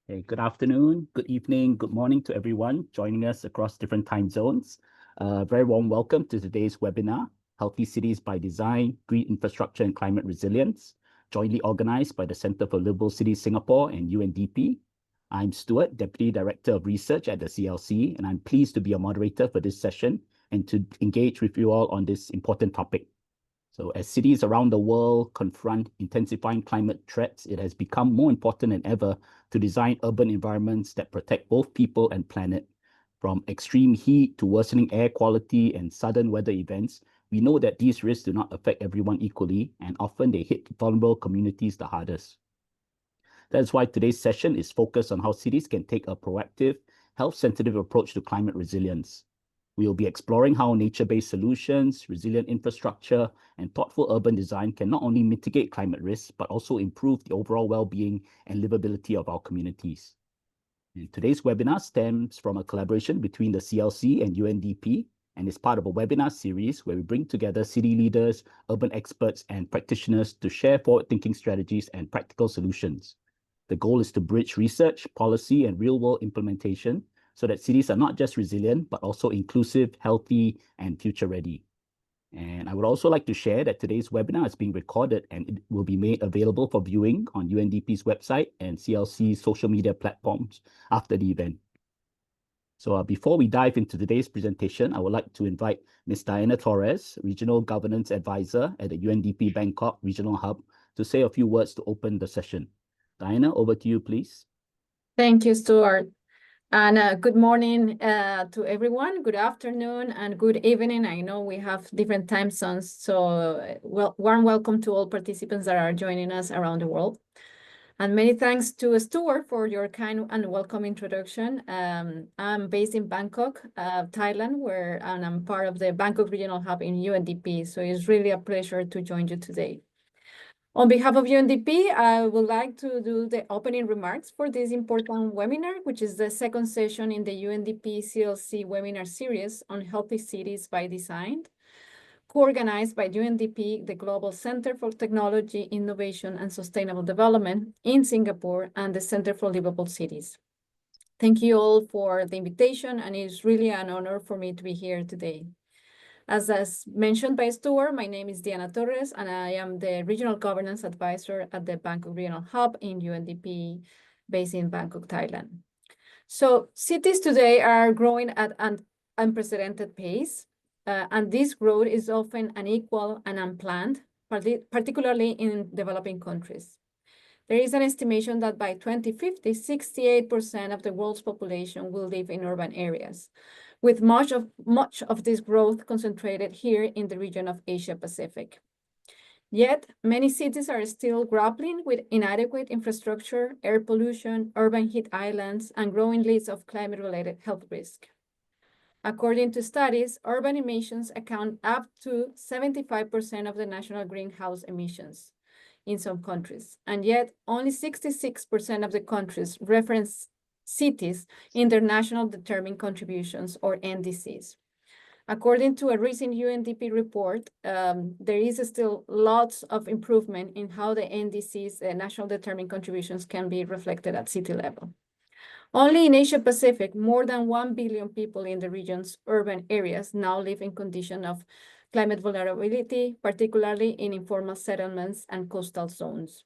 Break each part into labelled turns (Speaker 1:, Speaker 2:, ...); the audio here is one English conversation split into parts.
Speaker 1: Hey, good afternoon, good evening, good morning to everyone joining us across different time zones. Very warm welcome to today's webinar, Healthy Cities by Design, Green Infrastructure and Climate Resilience, jointly organized by the Centre for Liveable Cities Singapore and UNDP. I'm Stuart, Deputy Director of Research at the CLC, and I'm pleased to be a moderator for this session and to engage with you all on this important topic. So as cities around the world confront intensifying climate threats, it has become more important than ever to design urban environments that protect both people and planet. From extreme heat to worsening air quality and sudden weather events, we know that these risks do not affect everyone equally, and often they hit vulnerable communities the hardest. That's why today's session is focused on how cities can take a proactive, health-sensitive approach to climate resilience. We will be exploring how nature-based solutions, resilient infrastructure, and thoughtful urban design can not only mitigate climate risks, but also improve the overall well-being and livability of our communities. And today's webinar stems from a collaboration between the CLC and UNDP, and is part of a webinar series where we bring together city leaders, urban experts, and practitioners to share forward-thinking strategies and practical solutions. The goal is to bridge research, policy, and real-world implementation so that cities are not just resilient, but also inclusive, healthy, and future-ready. And I would also like to share that today's webinar is being recorded and it will be made available for viewing on UNDP's website and CLC's social media platforms after the event. So before we dive into today's presentation, I would like to invite Ms. Diana Torres, Regional Governance Advisor at the UNDP Bangkok Regional Hub, to say a few words to open the session. Diana, over to you, please.
Speaker 2: Thank you, Stuart. And good morning to everyone. Good afternoon and good evening. I know we have different time zones, so warm welcome to all participants that are joining us around the world. And many thanks to Stuart for your kind and welcome introduction. I'm based in Bangkok, Thailand, and I'm part of the Bangkok Regional Hub in UNDP. So it's really a pleasure to join you today. On behalf of UNDP, I would like to do the opening remarks for this important webinar, which is the second session in the UNDP CLC webinar series on Healthy Cities by Design, co-organized by UNDP, the Global Centre for Technology, Innovation and Sustainable Development in Singapore, and the Centre for Liveable Cities. Thank you all for the invitation, and it's really an honor for me to be here today. As mentioned by Stuart, my name is Diana Torres, and I am the Regional Governance Advisor at the Bangkok Regional Hub in UNDP, based in Bangkok, Thailand. So cities today are growing at an unprecedented pace, and this growth is often unequal and unplanned, particularly in developing countries. There is an estimation that by 2050, 68% of the world's population will live in urban areas, with much of this growth concentrated here in the region of Asia Pacific. Yet, many cities are still grappling with inadequate infrastructure, air pollution, urban heat islands, and growing lists of climate-related health risks. According to studies, urban emissions account up to 75% of the national greenhouse emissions in some countries, and yet only 66% of the countries reference cities in their national determined contributions, or NDCs. According to a recent UNDP report, there is still lots of improvement in how the NDCs, the national determined contributions, can be reflected at city level. Only in Asia Pacific, more than 1 billion people in the region's urban areas now live in condition of climate vulnerability, particularly in informal settlements and coastal zones.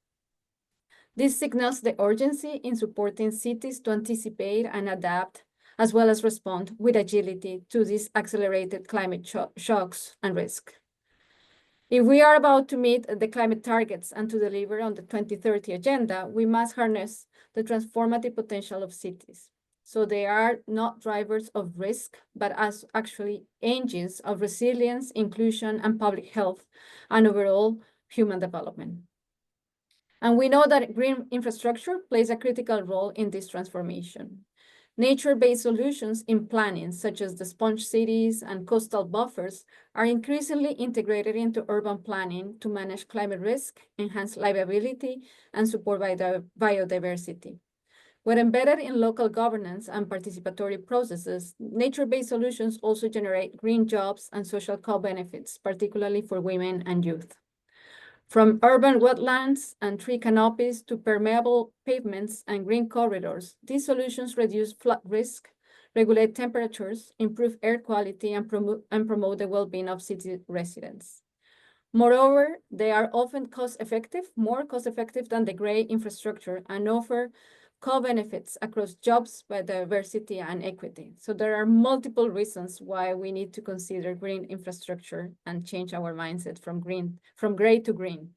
Speaker 2: This signals the urgency in supporting cities to anticipate and adapt, as well as respond with agility to these accelerated climate shocks and risks. If we are about to meet the climate targets and to deliver on the 2030 agenda, we must harness the transformative potential of cities. So they are not drivers of risk, but as actually engines of resilience, inclusion, and public health, and overall human development. And we know that green infrastructure plays a critical role in this transformation. Nature-based solutions in planning, such as the sponge cities and coastal buffers, are increasingly integrated into urban planning to manage climate risk, enhance livability, and support biodiversity. When embedded in local governance and participatory processes, nature-based solutions also generate green jobs and social co-benefits, particularly for women and youth. From urban wetlands and tree canopies to permeable pavements and green corridors, these solutions reduce flood risk, regulate temperatures, improve air quality, and promote the well-being of city residents. Moreover, they are often cost-effective, more cost-effective than the gray infrastructure, and offer co-benefits across jobs, biodiversity, and equity. So there are multiple reasons why we need to consider green infrastructure and change our mindset from gray to green.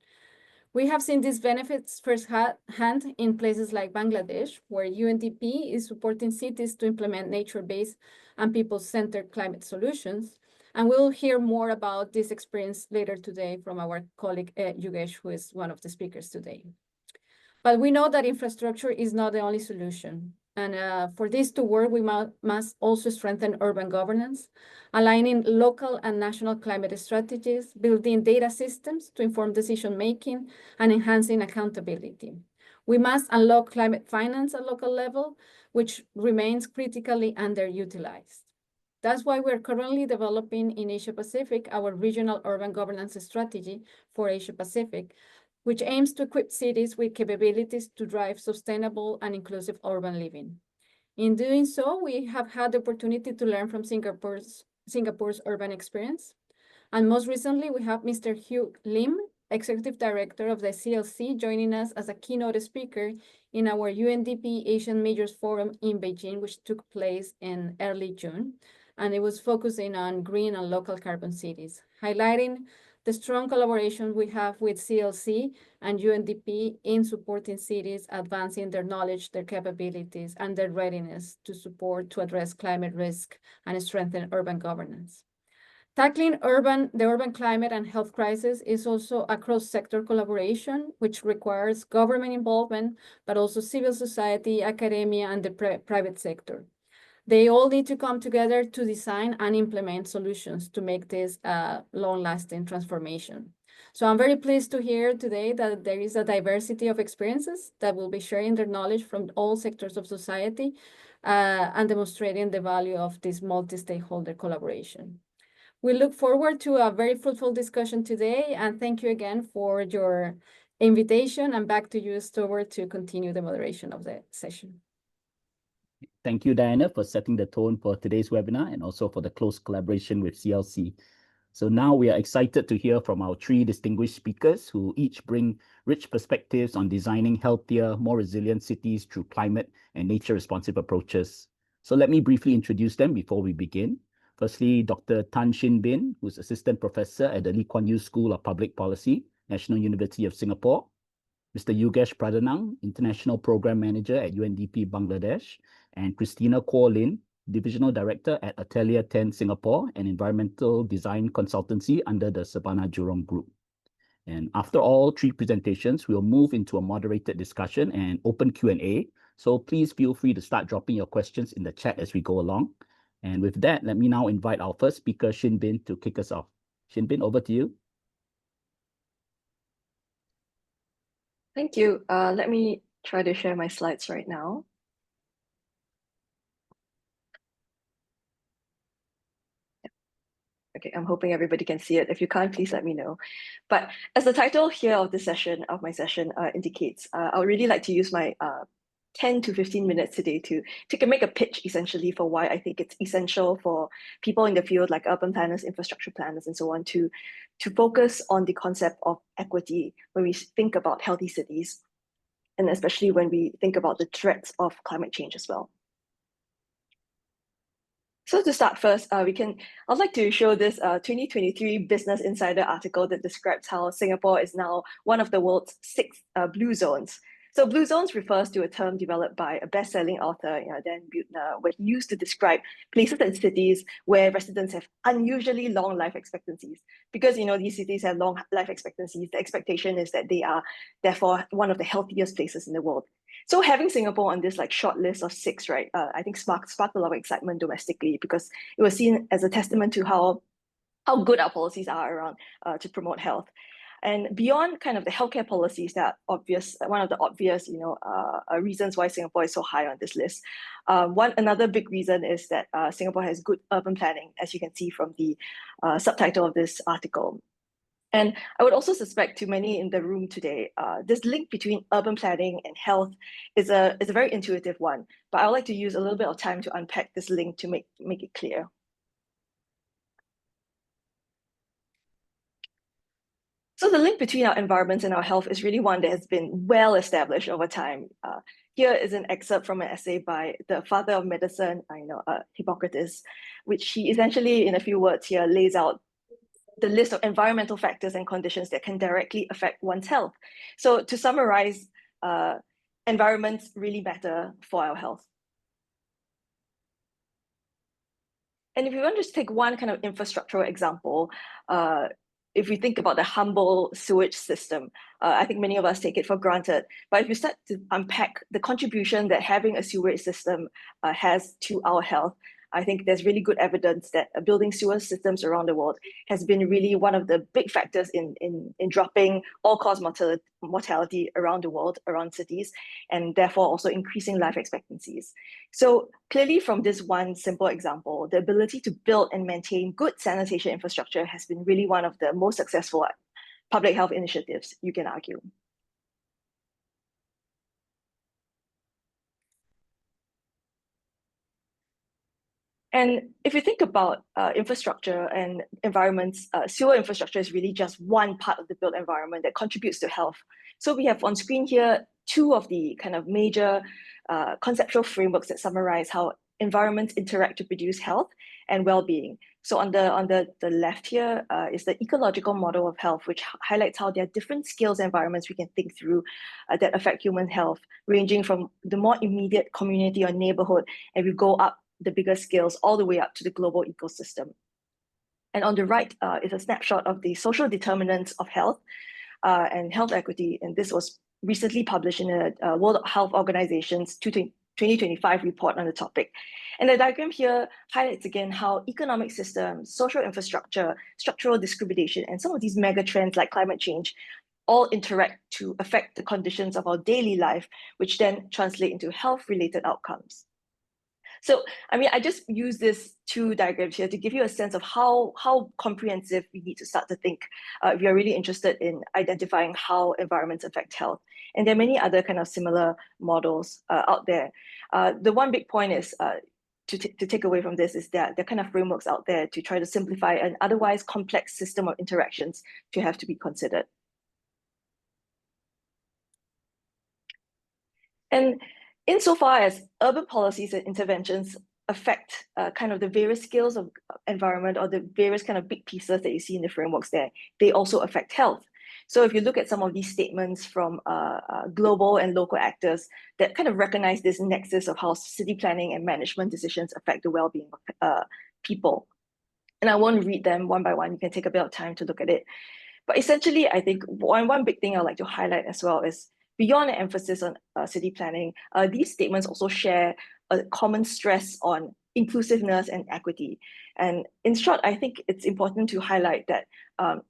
Speaker 2: We have seen these benefits firsthand in places like Bangladesh, where UNDP is supporting cities to implement nature-based and people-centered climate solutions. And we'll hear more about this experience later today from our colleague Yugesh, who is one of the speakers today. But we know that infrastructure is not the only solution. And for this to work, we must also strengthen urban governance, aligning local and national climate strategies, building data systems to inform decision-making, and enhancing accountability. We must unlock climate finance at local level, which remains critically underutilized. That's why we're currently developing in Asia-Pacific our regional urban governance strategy for Asia-Pacific, which aims to equip cities with capabilities to drive sustainable and inclusive urban living. In doing so, we have had the opportunity to learn from Singapore's urban experience. And most recently, we have Mr. Hugh Lim, Executive Director of the CLC, joining us as a keynote speaker in our UNDP Asian Majors Forum in Beijing, which took place in early June. And it was focusing on green and local carbon cities, highlighting the strong collaboration we have with CLC and UNDP in supporting cities, advancing their knowledge, their capabilities, and their readiness to address climate risk and strengthen urban governance. Tackling the urban climate and health crisis is also a cross-sector collaboration, which requires government involvement, but also civil society, academia, and the private sector. They all need to come together to design and implement solutions to make this a long-lasting transformation. So I'm very pleased to hear today that there is a diversity of experiences that will be sharing their knowledge from all sectors of society and demonstrating the value of this multi-stakeholder collaboration. We look forward to a very fruitful discussion today, and thank you again for your invitation. And back to you, Stuart, to continue the moderation of the session.
Speaker 1: Thank you, Diana, for setting the tone for today's webinar and also for the close collaboration with CLC. So now we are excited to hear from our three distinguished speakers who each bring rich perspectives on designing healthier, more resilient cities through climate and nature-responsive approaches. So let me briefly introduce them before we begin. Firstly, Dr. Tan Shin Bin, who's Assistant Professor at the Lee Kuan Yew School of Public Policy, National University of Singapore. Mr. Yugesh Pradhanang, International Program Manager at UNDP Bangladesh, and Christina Kuo Lin, Divisional Director at Atelier 10 Singapore, an environmental design consultancy under the Sabana Jurong Group. And after all three presentations, we'll move into a moderated discussion and open Q&A. So please feel free to start dropping your questions in the chat as we go along. And with that, let me now invite our first speaker, Shin Bin, to kick us off. Shin Bin, over to you.
Speaker 3: Thank you. Let me try to share my slides right now. Okay, I'm hoping everybody can see it. If you can't, please let me know. But as the title here of this session, indicates, I would really like to use my 10 to 15 minutes today to make a pitch essentially for why I think it's essential for people in the field like urban planners, infrastructure planners, and so on to focus on the concept of equity when we think about healthy cities, and especially when we think about the threats of climate change as well. So to start first, I'd like to show this 2023 Business Insider article that describes how Singapore is now one of the world's 6 blue zones. So blue zones refers to a term developed by a best-selling author, Dan Buettner, where he used to describe places and cities where residents have unusually long life expectancies. Because these cities have long life expectancies, the expectation is that they are therefore one of the healthiest places in the world. So having Singapore on this short list of 6, right, I think sparked a lot of excitement domestically because it was seen as a testament to how good our policies are around to promote health. And beyond kind of the healthcare policies that one of the obvious reasons why Singapore is so high on this list. Another big reason is that Singapore has good urban planning, as you can see from the subtitle of this article. And I would also suspect to many in the room today, this link between urban planning and health is a very intuitive one, but I would like to use a little bit of time to unpack this link to make it clear. So the link between our environment and our health is really one that has been well established over time. Here is an excerpt from an essay by the father of medicine, Hippocrates, which he essentially, in a few words here, lays out the list of environmental factors and conditions that can directly affect one's health. So to summarize, environments really matter for our health. And if you want to just take one kind of infrastructural example, if we think about the humble sewage system, I think many of us take it for granted. But if you start to unpack the contribution that having a sewage system has to our health, I think there's really good evidence that building sewer systems around the world has been really one of the big factors in dropping all-cause mortality around the world, around cities, and therefore also increasing life expectancies. So clearly from this one simple example, the ability to build and maintain good sanitation infrastructure has been really one of the most successful public health initiatives, you can argue. And if you think about infrastructure and environments, sewer infrastructure is really just one part of the built environment that contributes to health. So we have on screen here two of the kind of major conceptual frameworks that summarize how environments interact to produce health and well-being. So on the left here is the ecological model of health, which highlights how there are different scales environments we can think through that affect human health, ranging from the more immediate community or neighborhood, and we go up the bigger scales all the way up to the global ecosystem. And on the right is a snapshot of the social determinants of health and health equity. And this was recently published in a World Health Organization's 2025 report on the topic. And the diagram here highlights again how economic systems, social infrastructure, structural discrimination, and some of these mega trends like climate change all interact to affect the conditions of our daily life, which then translate into health-related outcomes. So, I mean, I just use these two diagrams here to give you a sense of how comprehensive we need to start to think if you're really interested in identifying how environments affect health. And there are many other kind of similar models out there. The one big point is to take away from this is that there are kind of frameworks out there to try to simplify an otherwise complex system of interactions to have to be considered. And insofar as urban policies and interventions affect kind of the various scales of environment or the various kind of big pieces that you see in the frameworks there, they also affect health. So if you look at some of these statements from global and local actors that kind of recognize this nexus of how city planning and management decisions affect the well-being of people. And I won't read them one by one, you can take a bit of time to look at it. But essentially, I think one big thing I'd like to highlight as well is beyond an emphasis on city planning, these statements also share a common stress on inclusiveness and equity. And in short, I think it's important to highlight that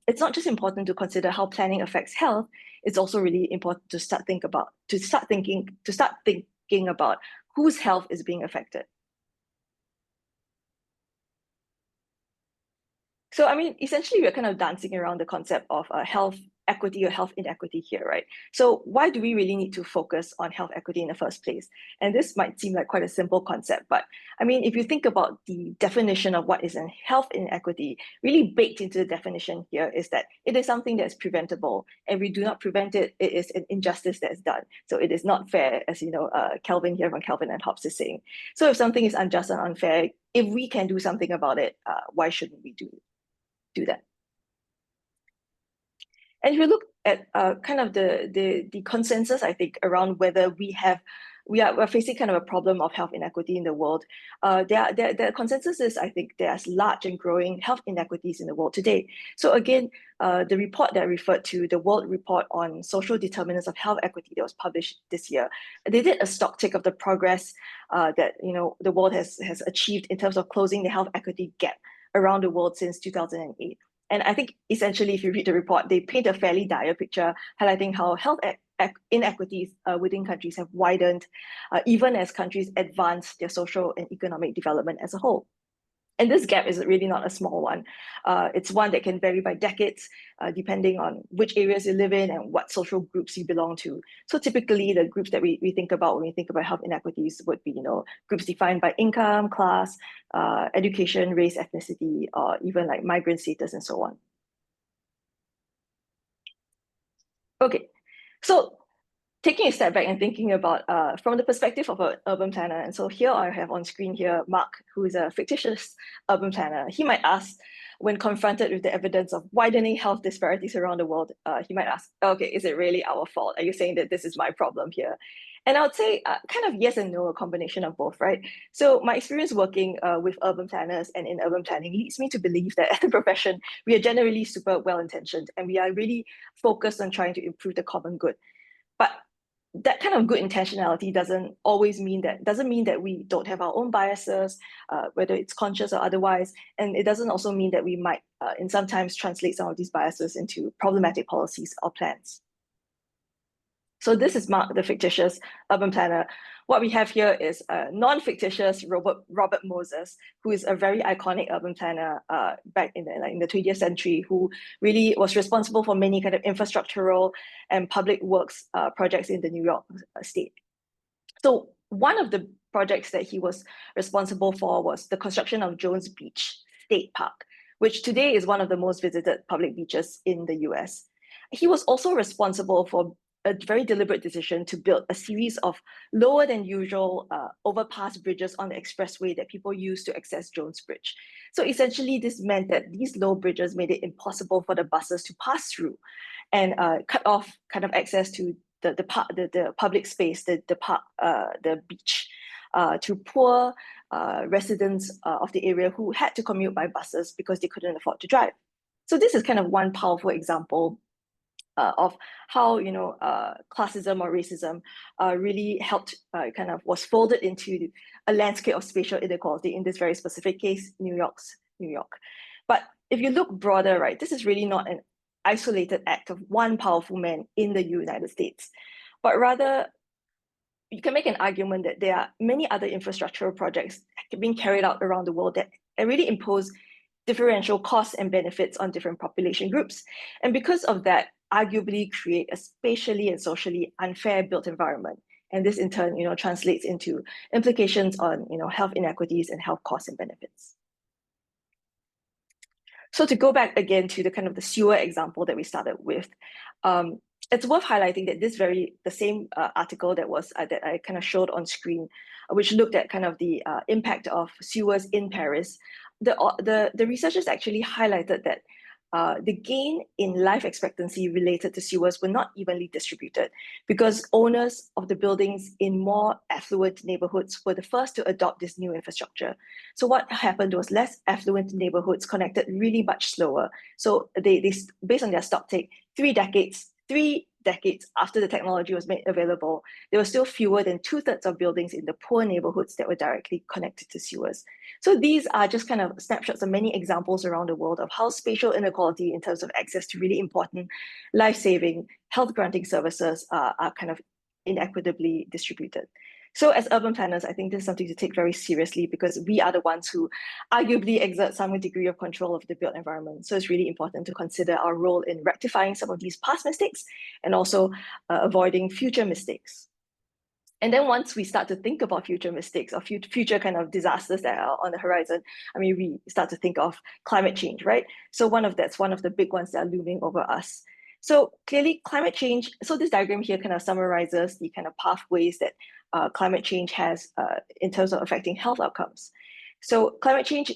Speaker 3: it's not just important to consider how planning affects health, it's also really important to start thinking about whose health is being affected. So, I mean, essentially, we're kind of dancing around the concept of health equity or health inequity here, right? So why do we really need to focus on health equity in the first place? And this might seem like quite a simple concept, but I mean, if you think about the definition of what is a health inequity, really baked into the definition here is that it is something that's preventable. And if we do not prevent it, it is an injustice that is done. So it is not fair, as you know, Kelvin here from Kelvin and Hobbes is saying. So if something is unjust and unfair, if we can do something about it, why shouldn't we do that? And if you look at kind of the consensus, I think, around whether we're facing kind of a problem of health inequity in the world, the consensus is, I think, there's large and growing health inequities in the world today. So again, the report that I referred to, the World Report on Social Determinants of Health Equity that was published this year, they did a stock take of the progress that the world has achieved in terms of closing the health equity gap around the world since 2008. And I think essentially, if you read the report, they paint a fairly dire picture, highlighting how health inequities within countries have widened, even as countries advance their social and economic development as a whole. And this gap is really not a small one. It's one that can vary by decades, depending on which areas you live in and what social groups you belong to. So typically the groups that we think about when we think about health inequities would be, groups defined by income, class, education, race, ethnicity, or even like migrant status and so on. Okay, so taking a step back and thinking about from the perspective of an urban planner, and so here I have on screen here Mark, who is a fictitious urban planner. He might ask, when confronted with the evidence of widening health disparities around the world, he might ask, okay, is it really our fault? Are you saying that this is my problem here? And I would say kind of yes and no, a combination of both, right? So my experience working with urban planners and in urban planning leads me to believe that as a profession, we are generally super well-intentioned and we are really focused on trying to improve the common good. But that kind of good intentionality doesn't mean that we don't have our own biases, whether it's conscious or otherwise. And it doesn't also mean that we might in sometimes translate some of these biases into problematic policies or plans. So this is Mark, the fictitious urban planner. What we have here is a non-fictitious Robert Moses, who is a very iconic urban planner back in the 20th century, who really was responsible for many kind of infrastructural and public works projects in the New York state. So one of the projects that he was responsible for was the construction of Jones Beach State Park, which today is one of the most visited public beaches in the US. He was also responsible for a very deliberate decision to build a series of lower than usual overpass bridges on the expressway that people use to access Jones Bridge. So essentially this meant that these low bridges made it impossible for the buses to pass through and cut off kind of access to the public space, the park, the beach, to poor residents of the area who had to commute by buses because they couldn't afford to drive. So this is kind of one powerful example of how classism or racism really helped was folded into a landscape of spatial inequality, in this very specific case, New York. But if you look broader, right, this is really not an isolated act of one powerful man in the United States, but rather you can make an argument that there are many other infrastructural projects being carried out around the world that really impose differential costs and benefits on different population groups. And because of that, arguably create a spatially and socially unfair built environment. And this in turn, translates into implications on, health inequities and health costs and benefits. So to go back again to the kind of the sewer example that we started with, it's worth highlighting that the same article that I kind of showed on screen, which looked at kind of the impact of sewers in Paris, the researchers actually highlighted that the gain in life expectancy related to sewers were not evenly distributed because owners of the buildings in more affluent neighborhoods were the first to adopt this new infrastructure. So what happened was less affluent neighborhoods connected really much slower. So they based on their stocktake, 3 decades after the technology was made available, there were still fewer than 2/3 of buildings in the poor neighborhoods that were directly connected to sewers. So these are just kind of snapshots of many examples around the world of how spatial inequality in terms of access to really important life-saving, health-granting services are kind of inequitably distributed. So as urban planners, I think this is something to take very seriously because we are the ones who arguably exert some degree of control of the built environment. So it's really important to consider our role in rectifying some of these past mistakes and also avoiding future mistakes. And then once we start to think about future mistakes or future kind of disasters that are on the horizon, I mean, we start to think of climate change, right? So that's one of the big ones that are looming over us. So clearly climate change, so this diagram here kind of summarizes the kind of pathways that climate change has in terms of affecting health outcomes. So climate change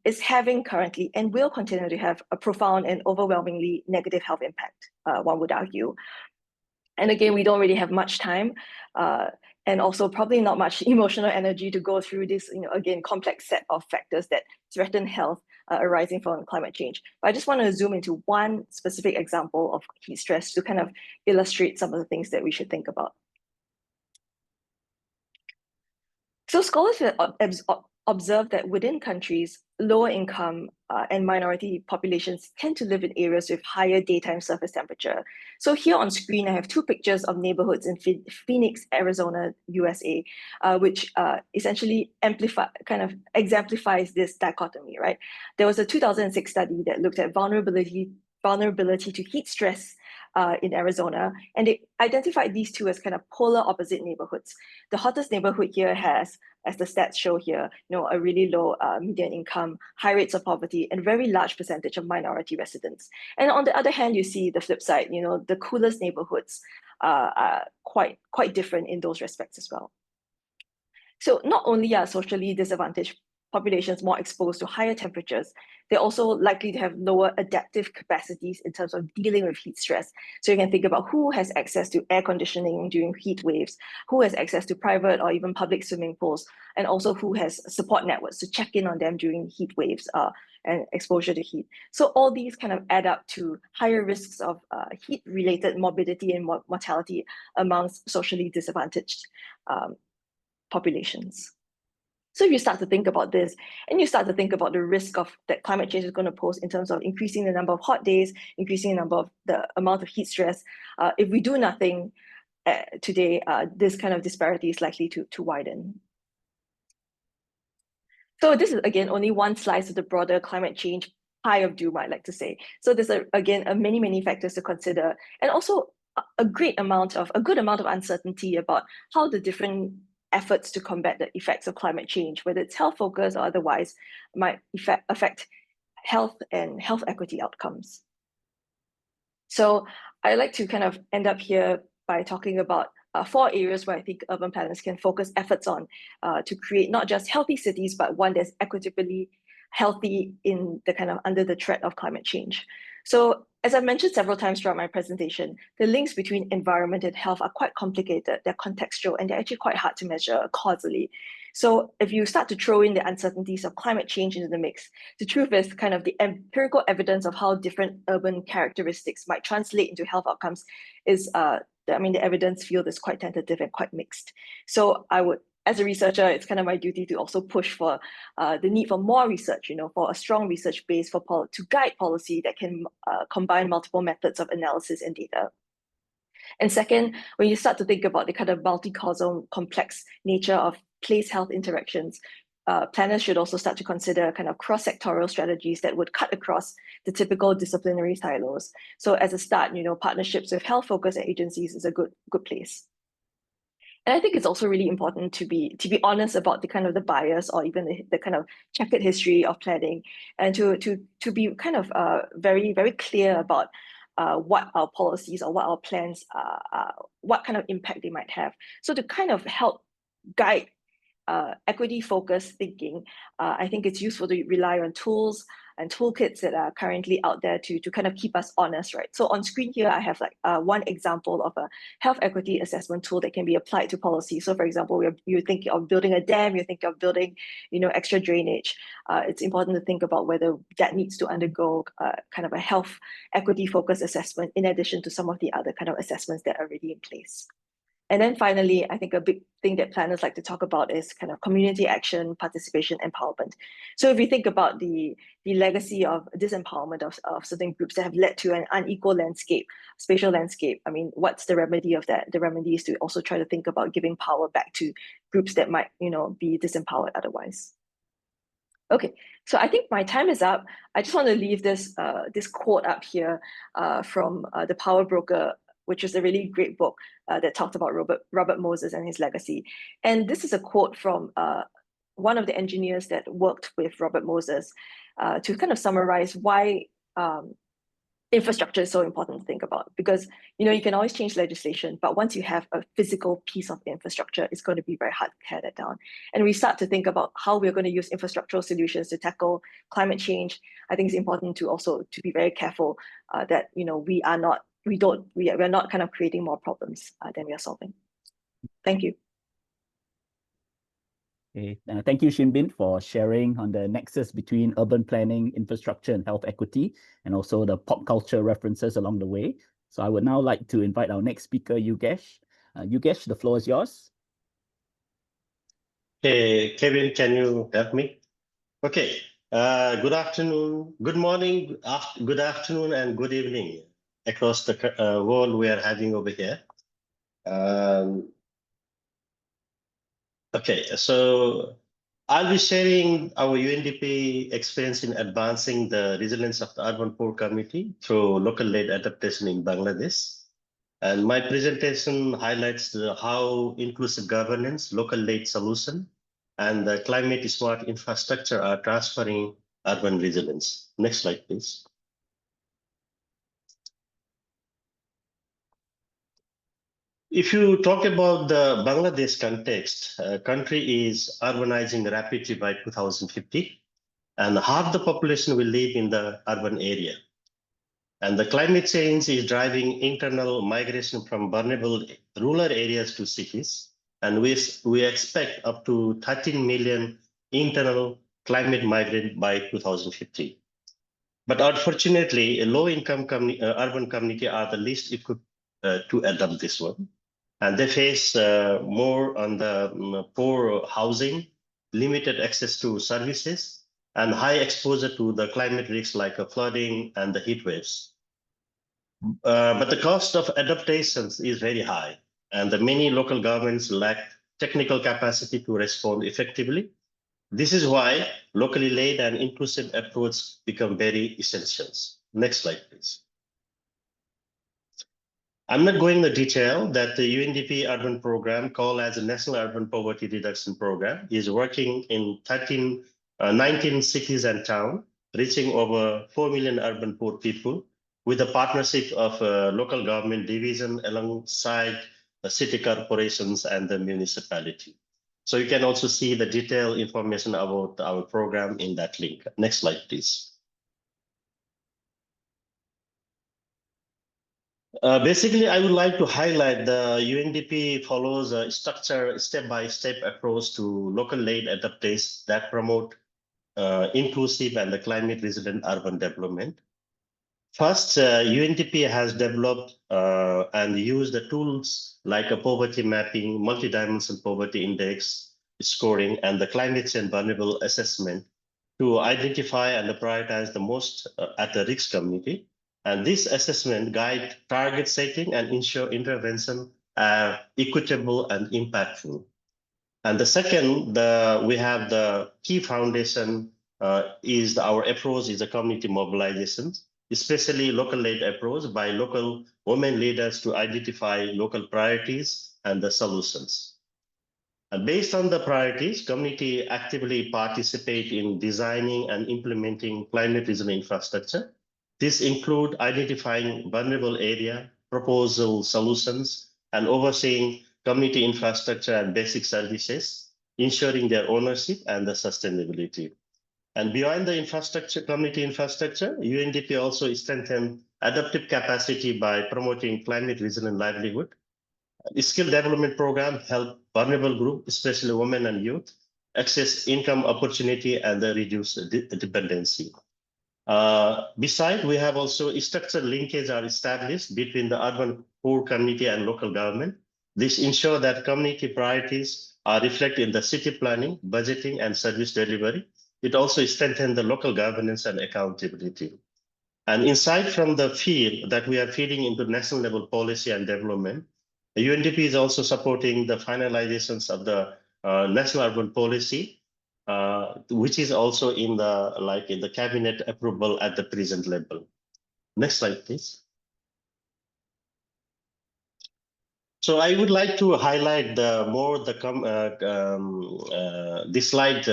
Speaker 3: is having currently and will continue to have a profound and overwhelmingly negative health impact, one would argue. And again, we don't really have much time and also probably not much emotional energy to go through this, again, complex set of factors that threaten health arising from climate change. But I just want to zoom into one specific example of heat stress to kind of illustrate some of the things that we should think about. So scholars have observed that within countries, lower income and minority populations tend to live in areas with higher daytime surface temperature. So here on screen, I have two pictures of neighborhoods in Phoenix, Arizona, USA, which essentially exemplifies this dichotomy, right? There was a 2006 study that looked at vulnerability to heat stress in Arizona, and it identified these two as kind of polar opposite neighborhoods. The hottest neighborhood here has, as the stats show here, a really low median income, high rates of poverty, and very large percentage of minority residents. And on the other hand, you see the flip side, the coolest neighborhoods are quite different in those respects as well. So not only are socially disadvantaged populations more exposed to higher temperatures, they're also likely to have lower adaptive capacities in terms of dealing with heat stress. So you can think about who has access to air conditioning during heat waves, who has access to private or even public swimming pools, and also who has support networks to check in on them during heat waves and exposure to heat. So all these kind of add up to higher risks of heat-related morbidity and mortality amongst socially disadvantaged populations. So if you start to think about this, and you start to think about the risk of that climate change is going to pose in terms of increasing the number of hot days, increasing the amount of heat stress, if we do nothing today, this kind of disparity is likely to widen. So this is, again, only one slice of the broader climate change pie of doom, I'd like to say. So there's, again, many factors to consider, and also a good amount of uncertainty about how the different efforts to combat the effects of climate change, whether it's health focus or otherwise, might affect health and health equity outcomes. So I like to kind of end up here by talking about 4 areas where I think urban planners can focus efforts on to create not just healthy cities, but one that's equitably healthy in the kind of under the threat of climate change. So as I've mentioned several times throughout my presentation, the links between environment and health are quite complicated, they're contextual, and they're actually quite hard to measure causally. So if you start to throw in the uncertainties of climate change into the mix, the truth is kind of the empirical evidence of how different urban characteristics might translate into health outcomes is, the evidence field is quite tentative and quite mixed. So I would, as a researcher, it's kind of my duty to also push for the need for more research, for a strong research base to guide policy that can combine multiple methods of analysis and data. And second, when you start to think about the kind of multi-causal complex nature of place health interactions, planners should also start to consider kind of cross-sectorial strategies that would cut across the typical disciplinary silos. So as a start, partnerships with health-focused agencies is a good place. And I think it's also really important to be honest about the kind of the bias or even the kind of checkered history of planning, and to be kind of very clear about what our policies or what our plans what kind of impact they might have. So to kind of help guide equity-focused thinking, I think it's useful to rely on tools and toolkits that are currently out there to kind of keep us honest, right? So on screen here, I have like one example of a health equity assessment tool that can be applied to policy. So for example, you're thinking of building a dam, you're thinking of building, extra drainage. It's important to think about whether that needs to undergo kind of a health equity-focused assessment in addition to some of the other kind of assessments that are already in place. And then finally, I think a big thing that planners like to talk about is kind of community action, participation, empowerment. So if you think about the legacy of disempowerment of certain groups that have led to an unequal spatial landscape, what's the remedy of that? The remedy is to also try to think about giving power back to groups that might, be disempowered otherwise. Okay, so I think my time is up. I just want to leave this quote up here from The Power Broker, which is a really great book that talked about Robert Moses and his legacy. And this is a quote from one of the engineers that worked with Robert Moses to kind of summarize why infrastructure is so important to think about. Because you can always change legislation, but once you have a physical piece of infrastructure, it's going to be very hard to tear that down. And we start to think about how we're going to use infrastructural solutions to tackle climate change. I think it's important to be very careful that we're not kind of creating more problems than we are solving. Thank you.
Speaker 1: Okay. Thank you, Shinbin, for sharing on the nexus between urban planning, infrastructure, and health equity, and also the pop culture references along the way. So I would now like to invite our next speaker, Yugesh. Yugesh, the floor is yours.
Speaker 4: Hey, Kevin, can you help me? Okay, Good afternoon, good morning, good afternoon, and good evening across the world we are having over here. Okay, so I'll be sharing our UNDP experience in advancing the resilience of the urban poor community through local-led adaptation in Bangladesh. And my presentation highlights how inclusive governance, local-led solution, and the climate-smart infrastructure are transferring urban resilience. Next slide, please. If you talk about the Bangladesh context, country is urbanizing rapidly by 2050, and half the population will live in the urban area. And the climate change is driving internal migration from vulnerable rural areas to cities. And we expect up to 13 million internal climate migrant by 2050. But unfortunately, a low-income urban community are the least equipped to adopt this one. And they face more on the poor housing, limited access to services, and high exposure to the climate risks like flooding and the heat waves. But the cost of adaptations is very high, and the many local governments lack technical capacity to respond effectively. This is why locally led and inclusive approach become very essential. Next slide, please. I'm not going into detail that the UNDP urban program, called as a National Urban Poverty Reduction Program, is working in 19 cities and towns, reaching over 4 million urban poor people with a partnership of local government division alongside the city corporations and the municipality. So you can also see the detailed information about our program in that link. Next slide, please. Basically, I would like to highlight the UNDP follows a structured step-by-step approach to local-led adaptations that promote inclusive and the climate-resilient urban development. First, UNDP has developed and used the tools like a poverty mapping, multi-dimensional poverty index scoring, and the climate change vulnerable assessment to identify and prioritize the most at-risk community. And this assessment guide target setting and ensure intervention are equitable and impactful. And the second, we have the key foundation is our approach is a community mobilization, especially local-led approach by local women leaders to identify local priorities and the solutions. And based on the priorities, community actively participate in designing and implementing climate resilient infrastructure. This include identifying vulnerable area, proposal solutions, and overseeing community infrastructure and basic services, ensuring their ownership and the sustainability. And beyond the infrastructure, community infrastructure, UNDP also strengthened adaptive capacity by promoting climate resilient livelihood. Skill development program help vulnerable group, especially women and youth, access income opportunity and reduce dependency. Besides, we have also structured linkage are established between the urban poor community and local government. This ensure that community priorities are reflected in the city planning, budgeting, and service delivery. It also strengthens the local governance and accountability. And insight from the field that we are feeding into national level policy and development, the UNDP is also supporting the finalizations of the national urban policy, which is also in the cabinet approval at the present level. Next slide, please. So I would like to highlight this slide.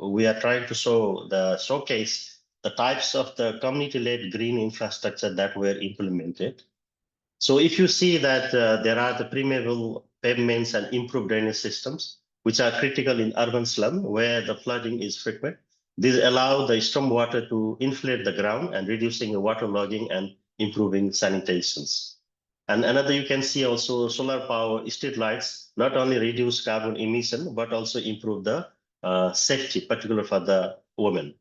Speaker 4: We are trying to showcase the types of the community-led green infrastructure that were implemented. So if you see that there are the permeable pavements and improved drainage systems, which are critical in urban slum where the flooding is frequent, these allow the stormwater to inflate the ground and reducing the waterlogging and improving sanitations. And another, you can see also solar power street lights not only reduce carbon emission, but also improve the safety, particularly for the women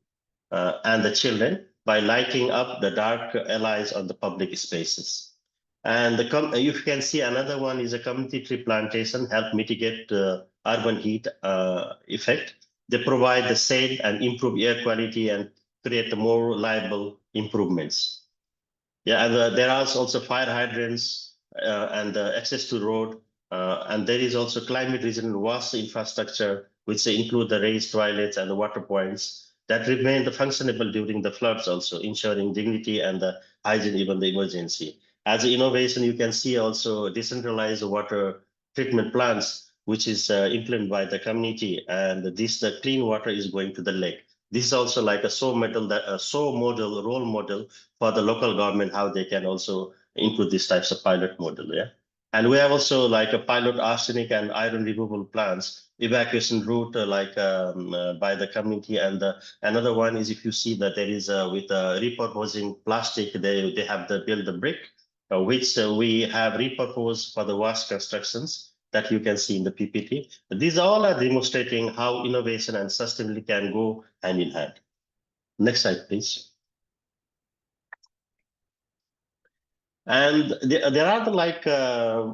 Speaker 4: and the children by lighting up the dark alleys on the public spaces. And you can see another one is a community tree plantation help mitigate urban heat effect. They provide the safe and improve air quality and create more reliable improvements. Yeah, and there are also fire hydrants and access to road. And there is also climate resilient waste infrastructure, which include the raised toilets and the water points that remain functionable during the floods, also ensuring dignity and the hygiene, even the emergency. As an innovation, you can see also decentralized water treatment plants, which is implemented by the community, and the clean water is going to the lake. This is also like a role model for the local government, how they can also include these types of pilot model. Yeah. And we have also like a pilot arsenic and iron removal plants, evacuation route by the community. And another one is, if you see that there is with repurposing plastic, they have build the brick, which we have repurposed for the vast constructions that you can see in the PPT. These all are demonstrating how innovation and sustainability can go hand in hand. Next slide, please. And there are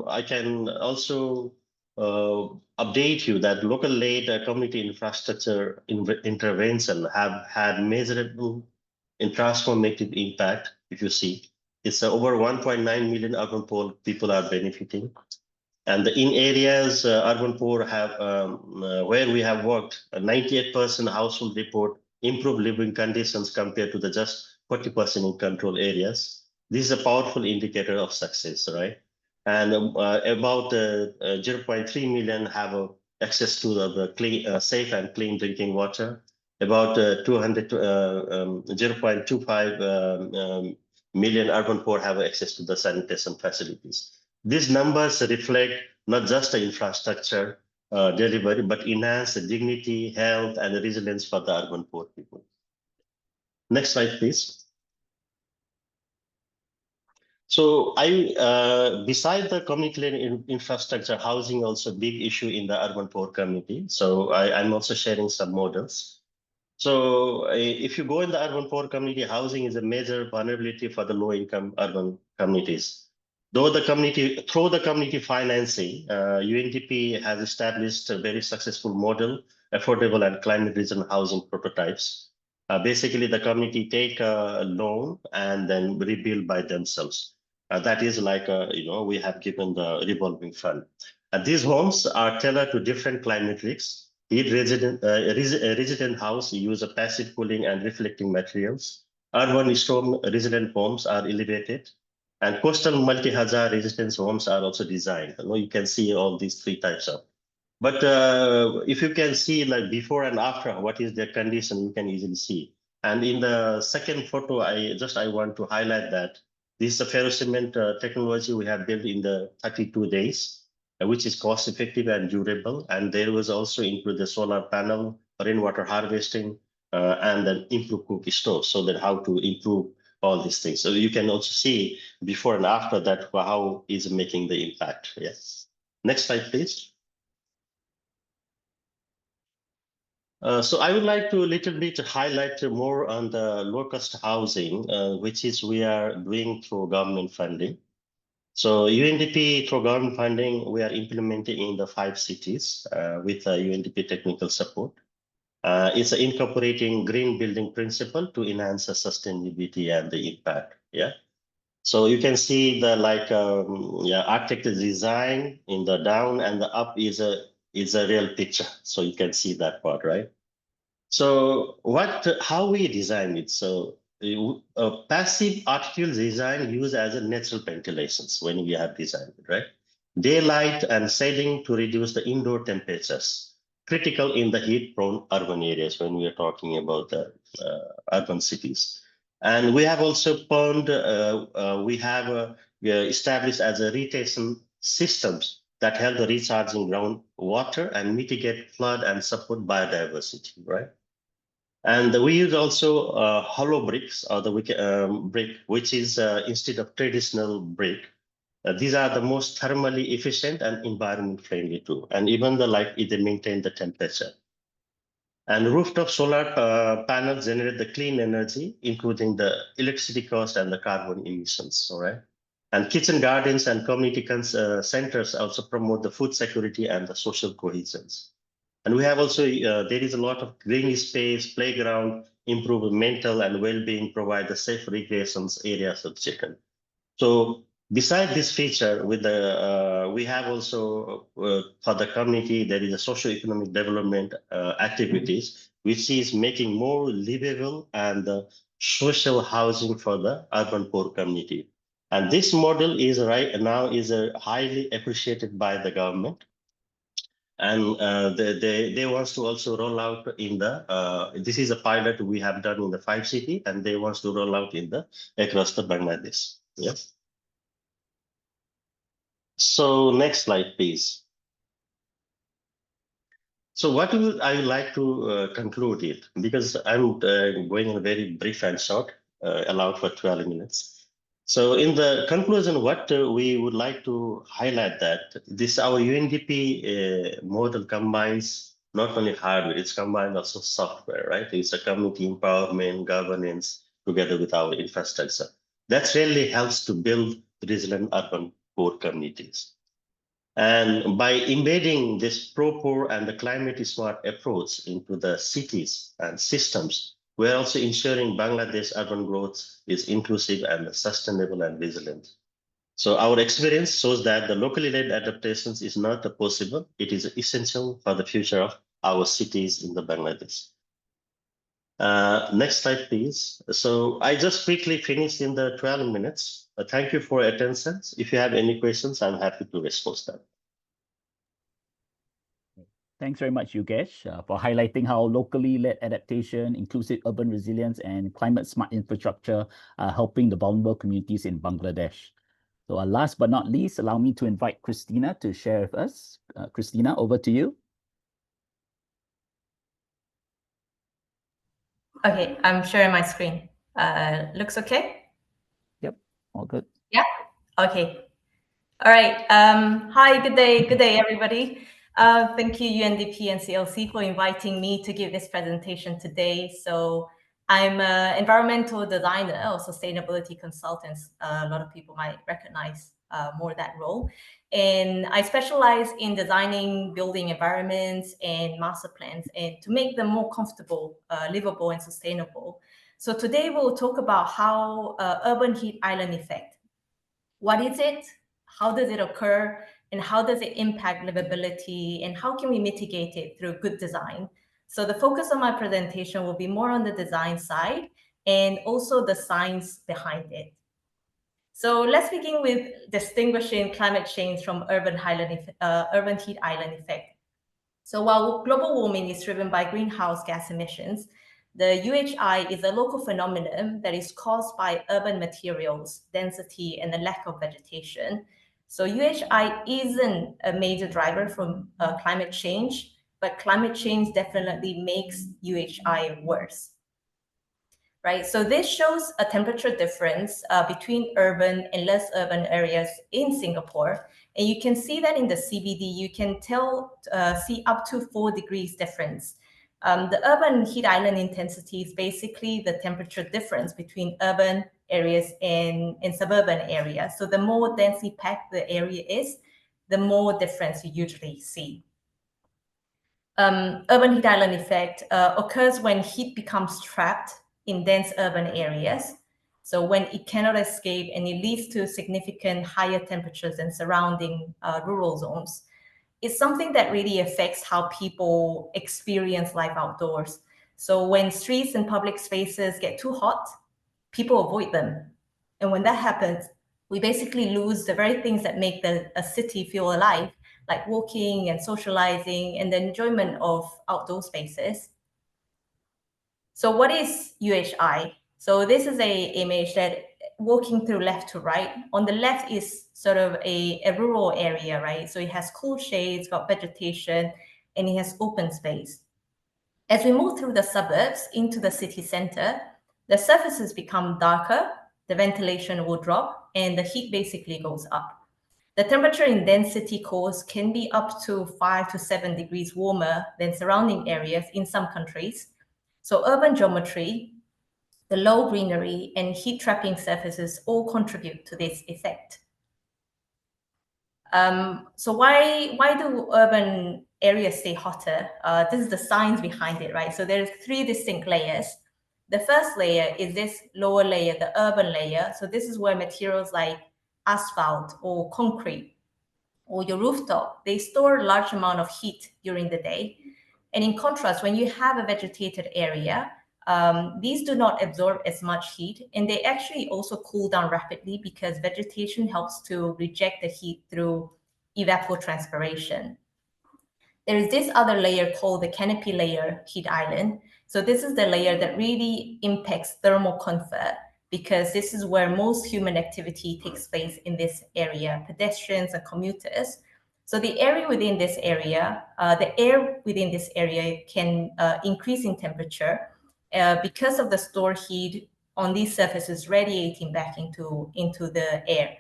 Speaker 4: I can also update you that local led community infrastructure intervention have had measurable and transformative impact. If you see, it's over 1.9 million urban poor people are benefiting. And in areas urban poor have where we have worked, 98% household report improved living conditions compared to the just 40% in control areas. This is a powerful indicator of success, right? And about 0.3 million have access to the clean, safe and clean drinking water. About 0.25 million urban poor have access to the sanitation facilities. These numbers reflect not just the infrastructure delivery, but enhance the dignity, health, and resilience for the urban poor people. Next slide, please. So beside the community infrastructure, housing also a big issue in the urban poor community. So I'm also sharing some models. So if you go in the urban poor community, housing is a major vulnerability for the low-income urban communities. Through the community financing, UNDP has established a very successful model, affordable and climate-resilient housing prototypes. Basically, the community take a loan and then rebuild by themselves. That is like, we have given the revolving fund. These homes are tailored to different climate risks. Resident house use a passive cooling and reflecting materials. Urban storm resident homes are elevated, and coastal multi-hazard residence homes are also designed. You can see all these three types of. But if you can see like before and after, what is their condition, you can easily see. And in the second photo, I want to highlight that this is a ferrocement technology we have built in the 32 days, which is cost effective and durable. And there was also include the solar panel, rainwater harvesting, and then improve cookie stove, so that how to improve all these things. So you can also see before and after that, how is making the impact. Yes. Next slide, please. So I would like to a little bit highlight more on the low-cost housing, which is we are doing through government funding. So UNDP through government funding, we are implementing in the 5 cities with UNDP technical support. It's incorporating green building principle to enhance the sustainability and the impact. Yeah. So you can see the architecture design in the down, and the up is a real picture. So you can see that part, right? So how we design it? So passive artificial design used as a natural ventilations when we have designed it, right? Daylight and shading to reduce the indoor temperatures, critical in the heat-prone urban areas when we are talking about the urban cities. And we have also found, we have established as a retention systems that help the recharging groundwater and mitigate flood and support biodiversity, right? And we use also hollow bricks, or the brick, which is instead of traditional brick. These are the most thermally efficient and environment friendly too. And even they maintain the temperature. And rooftop solar panels generate the clean energy, including the electricity cost and the carbon emissions, all right? And kitchen gardens and community centers also promote the food security and the social cohesion. And we have also, there is a lot of green space, playground, improve mental and well-being, provide the safe recreation areas of children. So beside this feature, with the we have also for the community, there is a socio-economic development activities, which is making more livable and social housing for the urban poor community. And this model is right now is highly appreciated by the government. And they want to also roll out in the this is a pilot we have done in the 5 cities, and they want to roll out in the across the Bangladesh. Yes. So next slide, please. So what I would like to conclude it, because I'm going in very brief and short, allowed for 12 minutes. So in the conclusion, what we would like to highlight that this our UNDP model combines not only hardware, it's combined also software, right? It's a community empowerment, governance together with our infrastructure. That really helps to build resilient urban poor communities. And by embedding this proper and the climate smart approach into the cities and systems, we're also ensuring Bangladesh urban growth is inclusive and sustainable and resilient. So our experience shows that the locally led adaptations is not possible. It is essential for the future of our cities in the Bangladesh. Next slide, please. So I just quickly finished in the 12 minutes. Thank you for your attention. If you have any questions, I'm happy to respond to them.
Speaker 1: Thanks very much, Yogesh, for highlighting how locally led adaptation, inclusive urban resilience, and climate smart infrastructure are helping the vulnerable communities in Bangladesh. So last but not least, allow me to invite Christina to share with us. Christina, over to you.
Speaker 5: Okay, I'm sharing my screen. Looks okay?
Speaker 1: Yep, all good.
Speaker 5: Yeah, okay. All right. Hi, good day, everybody. Thank you, UNDP and CLC, for inviting me to give this presentation today. So I'm an environmental designer or sustainability consultant. A lot of people might recognize more that role. And I specialize in designing building environments and master plans and to make them more comfortable, livable, and sustainable. So today we'll talk about how urban heat island effect. What is it? How does it occur? And how does it impact livability? And how can we mitigate it through good design? So the focus of my presentation will be more on the design side and also the science behind it. So let's begin with distinguishing climate change from urban heat island effect. So while global warming is driven by greenhouse gas emissions, the UHI is a local phenomenon that is caused by urban materials, density, and a lack of vegetation. So UHI isn't a major driver from climate change, but climate change definitely makes UHI worse. Right, so this shows a temperature difference between urban and less urban areas in Singapore. And you can see that in the CBD, you can see up to 4 degrees difference. The urban heat island intensity is basically the temperature difference between urban areas and suburban areas. So the more densely packed the area is, the more difference you usually see. Urban heat island effect occurs when heat becomes trapped in dense urban areas. So when it cannot escape and it leads to significant higher temperatures than surrounding rural zones. It's something that really affects how people experience life outdoors. So when streets and public spaces get too hot, people avoid them. And when that happens, we basically lose the very things that make a city feel alive, like walking and socializing and the enjoyment of outdoor spaces. So what is UHI? So this is a image that walking through left to right. On the left is sort of a rural area, right? So it has cool shades, got vegetation, and it has open space. As we move through the suburbs into the city center, the surfaces become darker, the ventilation will drop, and the heat basically goes up. The temperature in dense city cores can be up to 5 to 7 degrees warmer than surrounding areas in some countries. So urban geometry, the low greenery, and heat trapping surfaces all contribute to this effect. So why do urban areas stay hotter? This is the science behind it, right? So there's 3 distinct layers. The first layer is this lower layer, the urban layer. So this is where materials like asphalt or concrete or your rooftop, they store a large amount of heat during the day. And in contrast, when you have a vegetated area, these do not absorb as much heat, and they actually also cool down rapidly because vegetation helps to reject the heat through evapotranspiration. There is this other layer called the canopy layer heat island. So this is the layer that really impacts thermal comfort because this is where most human activity takes place in this area, pedestrians and commuters. So the area within this area, the air within this area can increase in temperature because of the stored heat on these surfaces radiating back into the air.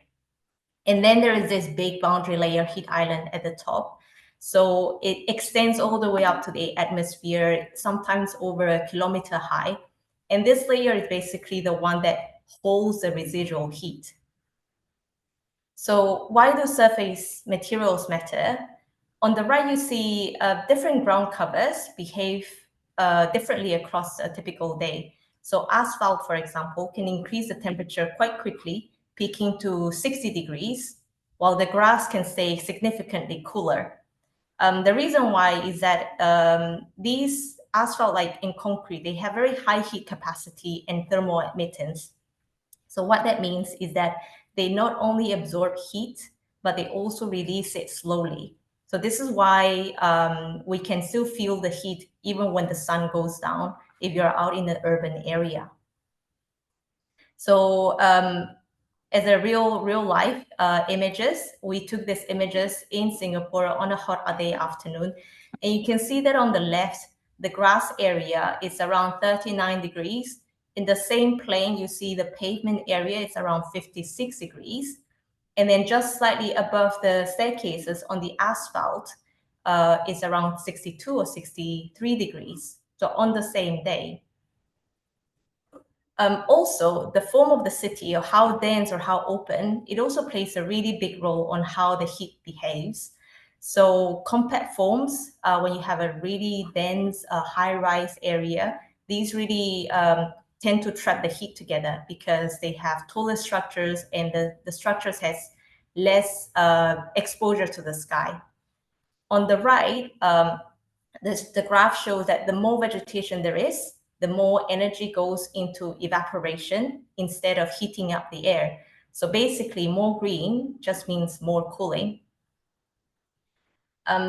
Speaker 5: And then there is this big boundary layer heat island at the top. So it extends all the way up to the atmosphere, sometimes over 1 kilometer high. And this layer is basically the one that holds the residual heat. So why do surface materials matter? On the right, you see different ground covers behave differently across a typical day. So asphalt, for example, can increase the temperature quite quickly, peaking to 60 degrees, while the grass can stay significantly cooler. The reason why is that these asphalt, like in concrete, they have very high heat capacity and thermal admittance. So what that means is that they not only absorb heat, but they also release it slowly. So this is why we can still feel the heat even when the sun goes down if you're out in an urban area. So as a real life images, we took these images in Singapore on a hot day afternoon. And you can see that on the left, the grass area is around 39 degrees. In the same plane, you see the pavement area is around 56 degrees. And then just slightly above the staircases on the asphalt is around 62 or 63 degrees. So on the same day. Also, the form of the city or how dense or how open, it also plays a really big role on how the heat behaves. So compact forms, when you have a really dense high-rise area, these really tend to trap the heat together because they have taller structures and the structures has less exposure to the sky. On the right, the graph shows that the more vegetation there is, the more energy goes into evaporation instead of heating up the air. So basically, more green just means more cooling.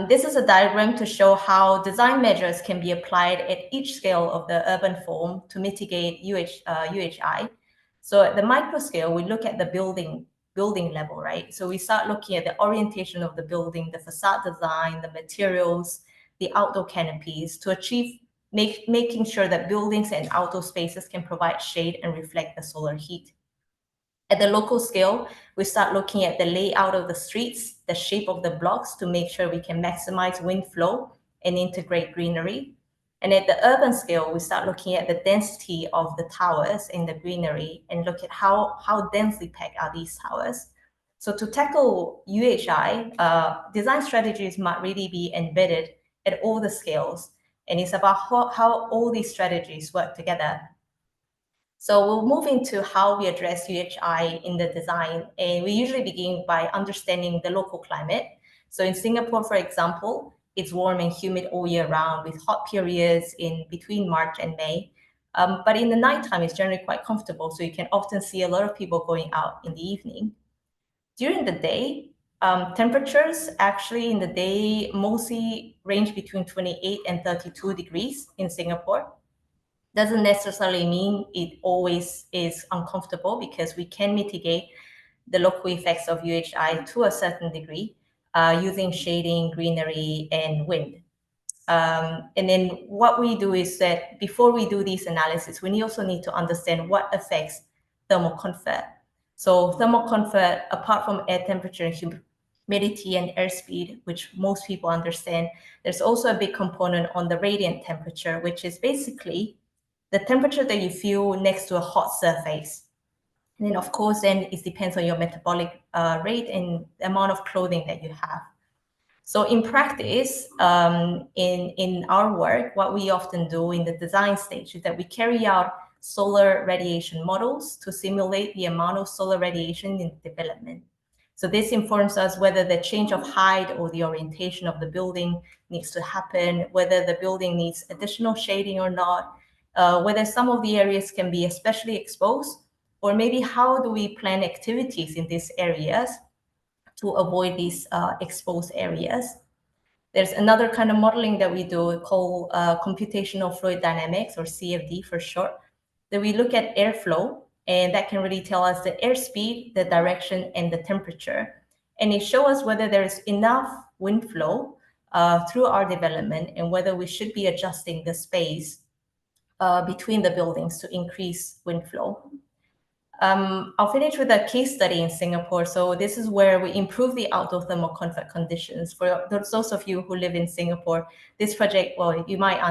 Speaker 5: This is a diagram to show how design measures can be applied at each scale of the urban form to mitigate UHI. So at the micro scale, we look at the building level, right? So we start looking at the orientation of the building, the facade design, the materials, the outdoor canopies to achieve making sure that buildings and outdoor spaces can provide shade and reflect the solar heat. At the local scale, we start looking at the layout of the streets, the shape of the blocks to make sure we can maximize wind flow and integrate greenery. And at the urban scale, we start looking at the density of the towers in the greenery and look at how densely packed are these towers. So to tackle UHI, design strategies might really be embedded at all the scales. And it's about how all these strategies work together. So we'll move into how we address UHI in the design. And we usually begin by understanding the local climate. So in Singapore, for example, it's warm and humid all year round with hot periods in between March and May. But in the nighttime, it's generally quite comfortable. So you can often see a lot of people going out in the evening. During the day, temperatures actually in the day mostly range between 28 and 32 degrees in Singapore. Doesn't necessarily mean it always is uncomfortable because we can mitigate the local effects of UHI to a certain degree using shading, greenery, and wind. And then what we do is that before we do these analysis, we also need to understand what affects thermal comfort. So thermal comfort, apart from air temperature and humidity and airspeed, which most people understand, there's also a big component on the radiant temperature, which is basically the temperature that you feel next to a hot surface. And then of course, then it depends on your metabolic rate and the amount of clothing that you have. So in practice, in our work, what we often do in the design stage is that we carry out solar radiation models to simulate the amount of solar radiation in development. So this informs us whether the change of height or the orientation of the building needs to happen, whether the building needs additional shading or not, whether some of the areas can be especially exposed, or maybe how do we plan activities in these areas to avoid these exposed areas. There's another kind of modeling that we do called computational fluid dynamics, or CFD for short, that we look at airflow, and that can really tell us the airspeed, the direction, and the temperature. And it shows us whether there is enough wind flow through our development and whether we should be adjusting the space between the buildings to increase wind flow. I'll finish with a case study in Singapore. So this is where we improve the outdoor thermal comfort conditions. For those of you who live in Singapore, this project, well, you might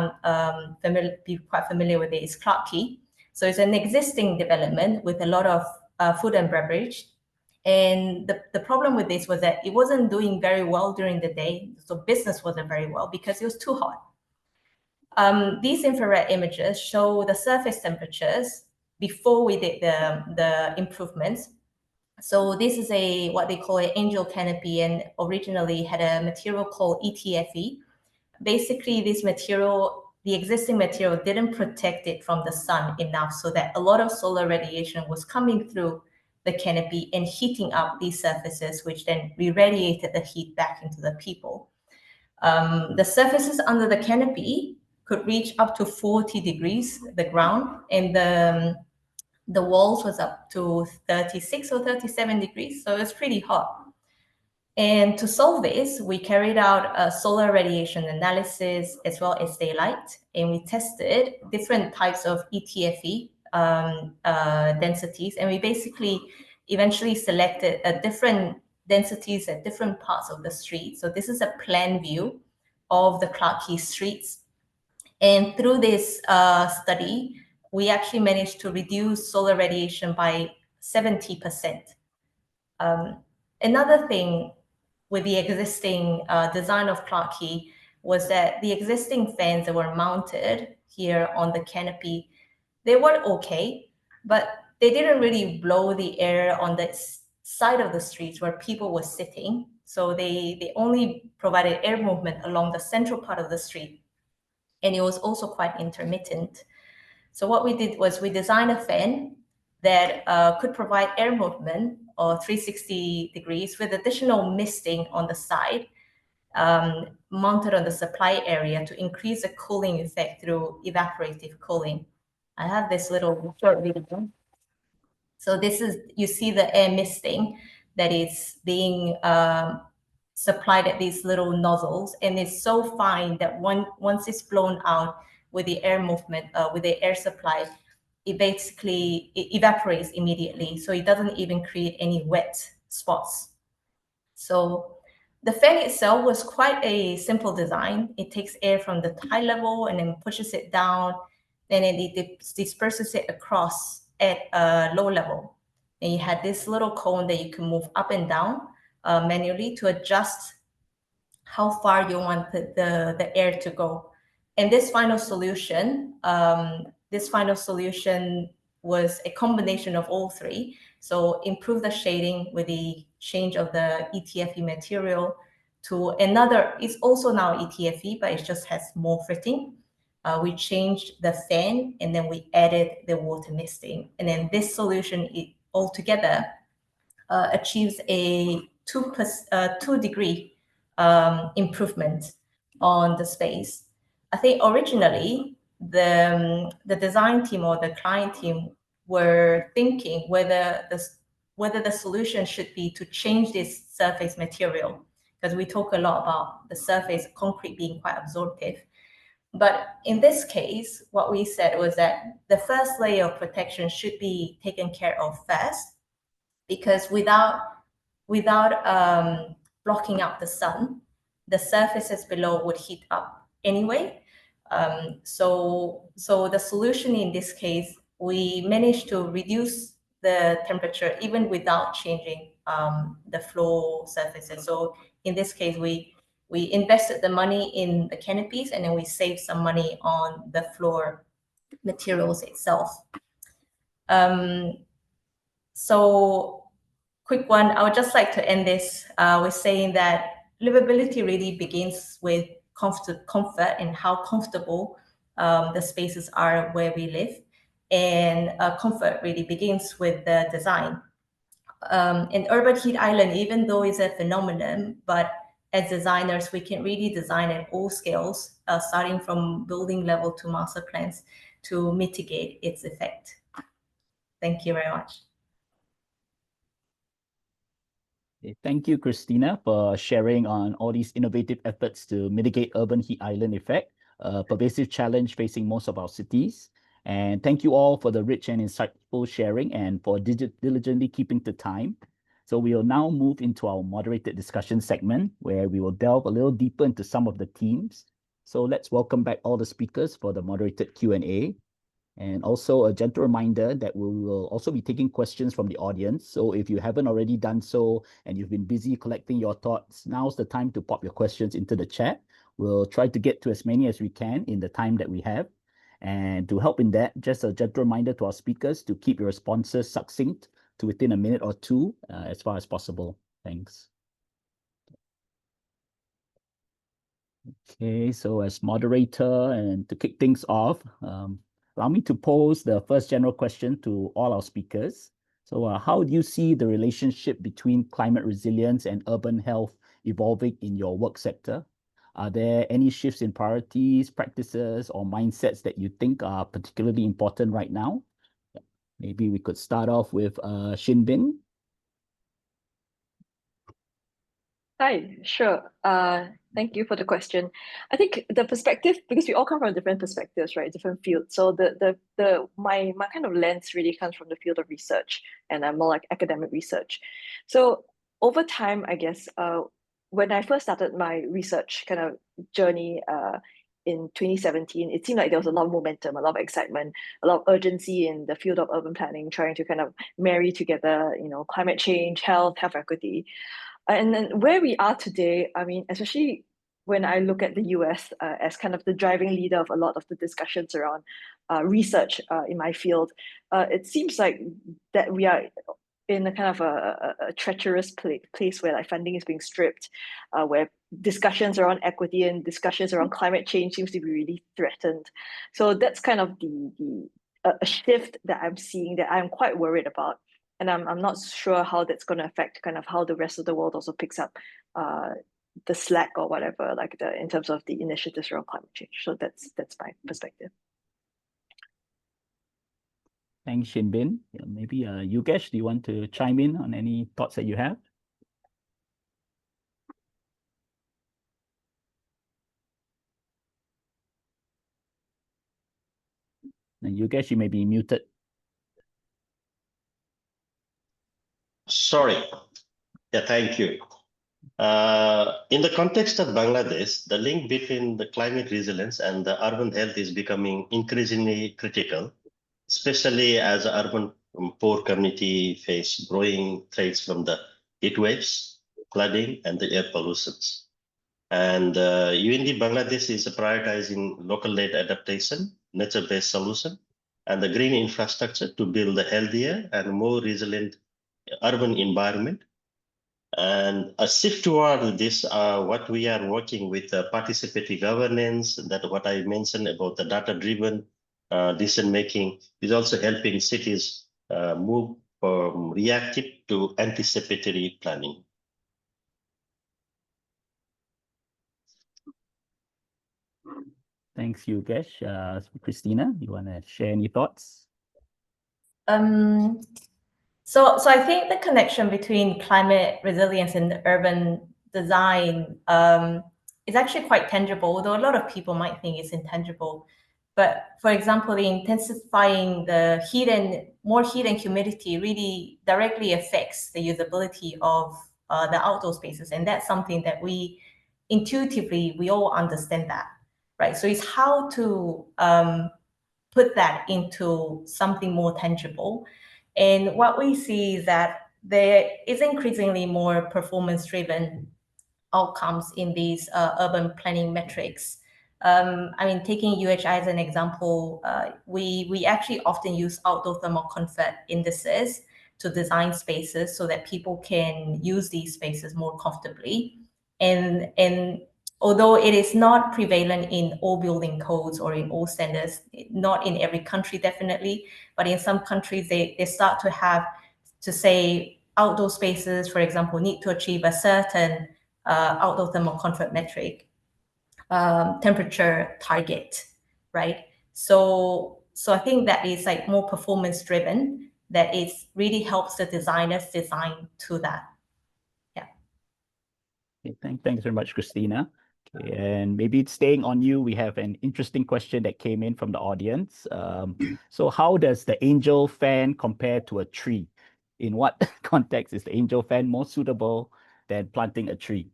Speaker 5: be quite familiar with it, is Clarke Quay. So it's an existing development with a lot of food and beverage. And the problem with this was that it wasn't doing very well during the day. So business wasn't very well because it was too hot. These infrared images show the surface temperatures before we did the improvements. So this is what they call an angel canopy, and originally had a material called ETFE. Basically, this material, the existing material, didn't protect it from the sun enough, so that a lot of solar radiation was coming through the canopy and heating up these surfaces, which then re-radiated the heat back into the people. The surfaces under the canopy could reach up to 40 degrees, the ground, and the walls was up to 36 or 37 degrees, so it's pretty hot. And to solve this, we carried out a solar radiation analysis as well as daylight, and we tested different types of ETFE densities, and we basically eventually selected different densities at different parts of the street. So this is a plan view of the Clarke Quay streets. And through this study, we actually managed to reduce solar radiation by 70%. Another thing with the existing design of Clarke Quay was that the existing fans that were mounted here on the canopy, they were okay, but they didn't really blow the air on the side of the streets where people were sitting. So they only provided air movement along the central part of the street. And it was also quite intermittent. So what we did was we designed a fan that could provide air movement or 360 degrees with additional misting on the side, mounted on the supply area to increase the cooling effect through evaporative cooling. I have this little short video. So this is, you see the air misting that is being supplied at these little nozzles, and it's so fine that once it's blown out with the air movement, with the air supply, it basically evaporates immediately. So it doesn't even create any wet spots. So the fan itself was quite a simple design. It takes air from the high level and then pushes it down, and then it disperses it across at a low level. And you had this little cone that you can move up and down manually to adjust how far you want the air to go. And this final solution was a combination of all three. So improve the shading with the change of the ETFE material to another, it's also now ETFE, but it just has more fitting. We changed the fan, and then we added the water misting. And then this solution altogether achieves a 2 degree improvement on the space. I think originally the design team or the client team were thinking whether the solution should be to change this surface material, because we talk a lot about the surface concrete being quite absorptive. But in this case, what we said was that the first layer of protection should be taken care of first, because without blocking out the sun, the surfaces below would heat up anyway. So the solution in this case, we managed to reduce the temperature even without changing the floor surfaces. So in this case, we invested the money in the canopies, and then we saved some money on the floor materials itself. So quick one, I would just like to end this with saying that livability really begins with comfort and how comfortable the spaces are where we live. And comfort really begins with the design. An urban heat island, even though it's a phenomenon, but as designers, we can really design at all scales, starting from building level to master plans to mitigate its effect. Thank you very much.
Speaker 1: Thank you, Christina, for sharing on all these innovative efforts to mitigate urban heat island effect, a pervasive challenge facing most of our cities. And thank you all for the rich and insightful sharing and for diligently keeping the time. So we will now move into our moderated discussion segment, where we will delve a little deeper into some of the themes. So let's welcome back all the speakers for the moderated Q&A. And also a gentle reminder that we will also be taking questions from the audience. So if you haven't already done so and you've been busy collecting your thoughts, now's the time to pop your questions into the chat. We'll try to get to as many as we can in the time that we have. And to help in that, just a gentle reminder to our speakers to keep your responses succinct to within a minute or two as far as possible. Thanks. Okay, so as moderator and to kick things off, allow me to pose the first general question to all our speakers. So how do you see the relationship between climate resilience and urban health evolving in your work sector? Are there any shifts in priorities, practices, or mindsets that you think are particularly important right now? Maybe we could start off with Shin Bin.
Speaker 3: Hi, sure. Thank you for the question. I think the perspective, because we all come from different perspectives, right? Different fields. So my kind of lens really comes from the field of research, and I'm more like academic research. So over time, I guess, when I first started my research kind of journey in 2017, it seemed like there was a lot of momentum, a lot of excitement, a lot of urgency in the field of urban planning, trying to kind of marry together, climate change, health equity. And then where we are today, I mean, especially when I look at the US as kind of the driving leader of a lot of the discussions around research in my field, it seems like that we are in a kind of a treacherous place where like funding is being stripped, where discussions around equity and discussions around climate change seems to be really threatened. So that's kind of a shift that I'm seeing that I'm quite worried about. And I'm not sure how that's going to affect kind of how the rest of the world also picks up the slack or whatever, like in terms of the initiatives around climate change. So that's my perspective.
Speaker 1: Thanks, Shin Bin. Yeah, maybe Yogesh, do you want to chime in on any thoughts that you have? And Yogesh, you may be muted.
Speaker 4: Sorry. Yeah, thank you. In the context of Bangladesh, the link between the climate resilience and the urban health is becoming increasingly critical, especially as urban poor community face growing threats from the heat waves, flooding, and the air pollutions. And UND Bangladesh is prioritizing local-led adaptation, nature-based solution, and the green infrastructure to build a healthier and more resilient urban environment. And a shift toward this, what we are working with participatory governance, that what I mentioned about the data-driven decision-making is also helping cities move from reactive to anticipatory planning.
Speaker 1: Thanks, Yogesh. Christina, you want to share any thoughts?
Speaker 5: So I think the connection between climate resilience and urban design is actually quite tangible, although a lot of people might think it's intangible. But for example, the intensifying the more heat and humidity really directly affects the usability of the outdoor spaces. And that's something that we all understand that, right? So it's how to put that into something more tangible. And what we see is that there is increasingly more performance-driven outcomes in these urban planning metrics. I mean, taking UHI as an example, we actually often use outdoor thermal comfort indices to design spaces so that people can use these spaces more comfortably. And although it is not prevalent in all building codes or in all standards, not in every country definitely, but in some countries they start to have to say outdoor spaces, for example, need to achieve a certain outdoor thermal comfort metric, temperature target, right? So I think that is like more performance driven, that it really helps the designers design to that. Yeah.
Speaker 1: Okay, thanks very much, Christina. Okay, and maybe staying on you, we have an interesting question that came in from the audience. So how does the angel fan compare to a tree? In what context is the angel fan more suitable than planting a tree?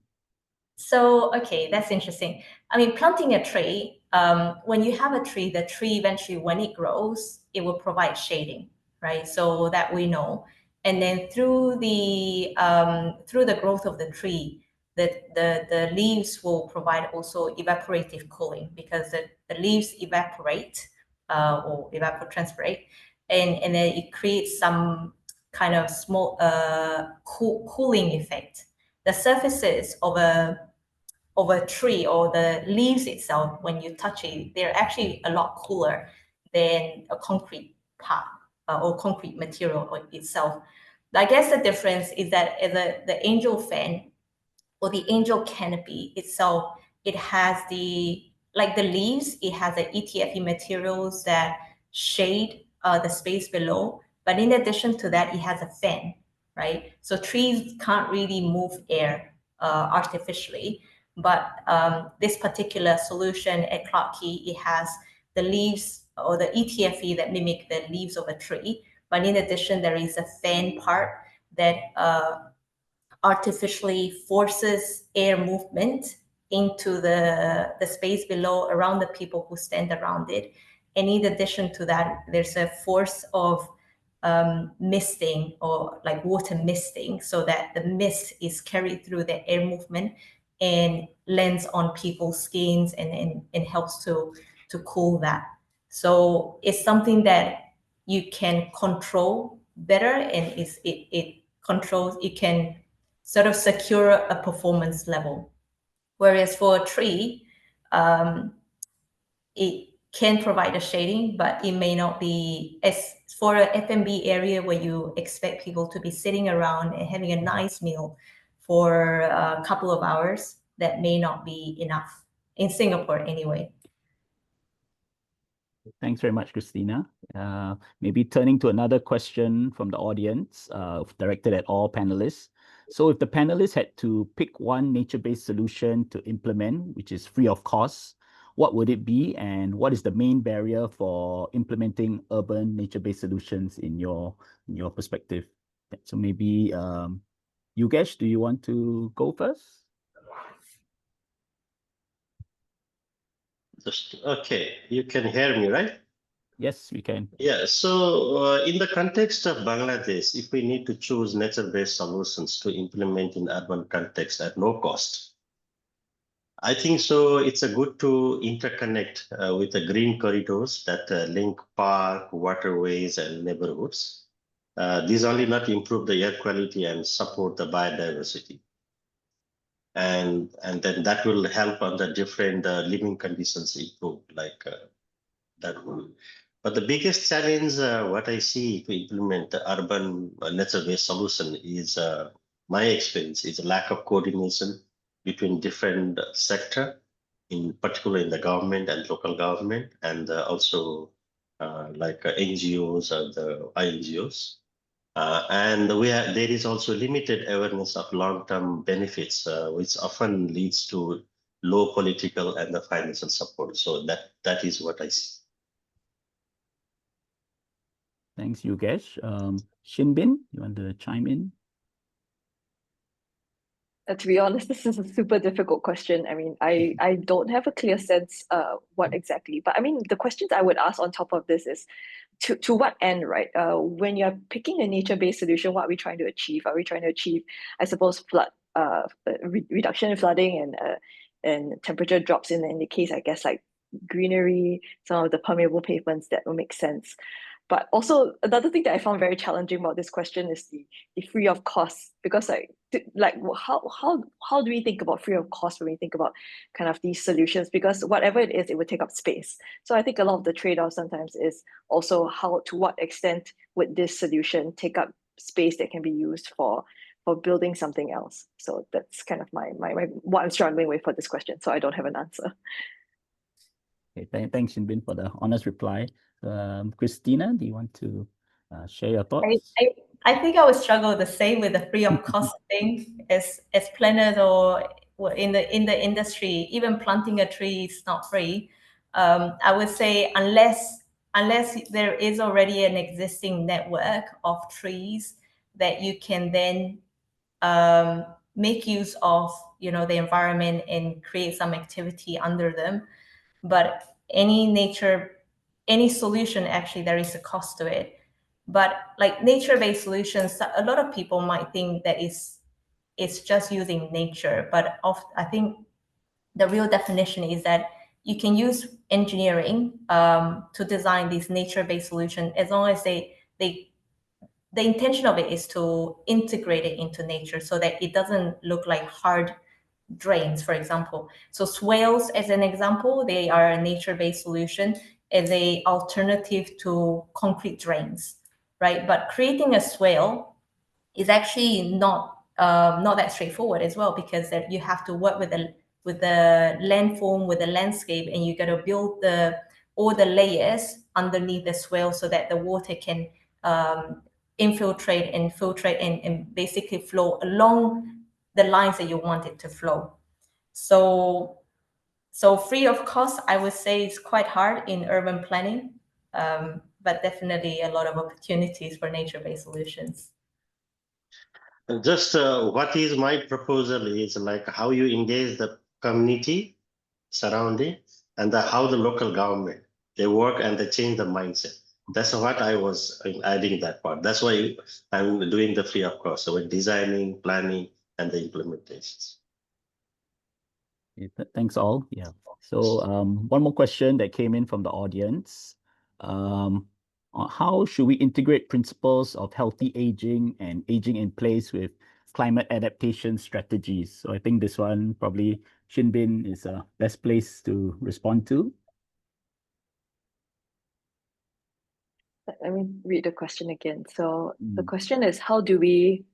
Speaker 5: So, okay, that's interesting. I mean, planting a tree, when you have a tree, the tree eventually, when it grows, it will provide shading, right? So that we know. And then through the growth of the tree, the leaves will provide also evaporative cooling, because the leaves evaporate or evapotranspirate, and then it creates some kind of small cooling effect. The surfaces of a tree or the leaves itself, when you touch it, they're actually a lot cooler than a concrete part or concrete material itself. I guess the difference is that the angel fan or the angel canopy itself, it has like the leaves, it has the ETFE materials that shade the space below. But in addition to that, it has a fan, right? So trees can't really move air artificially. But this particular solution at Clarke Quay, it has the leaves or the ETFE that mimic the leaves of a tree. But in addition, there is a fan part that artificially forces air movement into the space below around the people who stand around it. And in addition to that, there's a force of misting or like water misting, so that the mist is carried through the air movement and lands on people's skins and helps to cool that. So it's something that you can control better, and it can sort of secure a performance level. Whereas for a tree, it can provide a shading, but it may not be as for an F&B area where you expect people to be sitting around and having a nice meal for a couple of hours. That may not be enough in Singapore anyway.
Speaker 1: Thanks very much, Christina. Maybe turning to another question from the audience, directed at all panelists. So if the panelists had to pick one nature-based solution to implement, which is free of cost, what would it be, and what is the main barrier for implementing urban nature-based solutions in your perspective? So maybe Yogesh, do you want to go first?
Speaker 4: Okay, you can hear me, right?
Speaker 1: Yes, we can.
Speaker 4: Yeah, so in the context of Bangladesh, if we need to choose nature-based solutions to implement in urban context at no cost, I think so it's a good to interconnect with the green corridors that link park, waterways, and neighborhoods. These only not improve the air quality and support the biodiversity. And then that will help on the different living conditions improve, like that will. But the biggest challenge, what I see to implement the urban nature-based solution is, my experience, is a lack of coordination between different sector, in particular in the government and local government, and also like NGOs and the INGOs. And there is also limited awareness of long-term benefits, which often leads to low political and the financial support. So that is what I see.
Speaker 1: Thanks, Yogesh. Shinbin, you want to chime in?
Speaker 3: To be honest, this is a super difficult question. I mean, I don't have a clear sense what exactly, but I mean, the questions I would ask on top of this is to what end, right? When you're picking a nature-based solution, what are we trying to achieve? Are we trying to achieve, I suppose, reduction in flooding and temperature drops in the case, I guess, like greenery, some of the permeable pavements that will make sense. But also another thing that I found very challenging about this question is the free of cost, because how do we think about free of cost when we think about kind of these solutions? Because whatever it is, it would take up space. So I think a lot of the trade-off sometimes is also to what extent would this solution take up space that can be used for building something else. So that's kind of my what I'm struggling with for this question. So I don't have an answer.
Speaker 1: Okay, thanks, Shinbin, for the honest reply. Christina, do you want to share your thoughts?
Speaker 5: I think I would struggle the same with the free of cost thing as planners or in the industry. Even planting a tree is not free. I would say unless there is already an existing network of trees that you can then make use of, the environment and create some activity under them. But any solution, actually, there is a cost to it. But like nature-based solutions, a lot of people might think that it's just using nature, but I think the real definition is that you can use engineering to design these nature-based solutions, as long as the intention of it is to integrate it into nature so that it doesn't look like hard drains, for example. So swales, as an example, they are a nature-based solution as a alternative to concrete drains, right? But creating a swale is actually not that straightforward as well, because you have to work with the landform, with the landscape, and you got to build all the layers underneath the swale so that the water can infiltrate and filtrate and basically flow along the lines that you want it to flow. So free of cost, I would say, is quite hard in urban planning, but definitely a lot of opportunities for nature-based solutions.
Speaker 4: Just what is my proposal is like how you engage the community surrounding and how the local government, they work and they change the mindset. That's what I was adding that part. That's why I'm doing the free of cost. So we're designing, planning, and the implementations.
Speaker 1: Thanks all. Yeah. So one more question that came in from the audience. How should we integrate principles of healthy aging and aging in place with climate adaptation strategies? So I think this one probably Shinbin is the best place to respond to.
Speaker 3: Let me read the question again. So the question is, how do we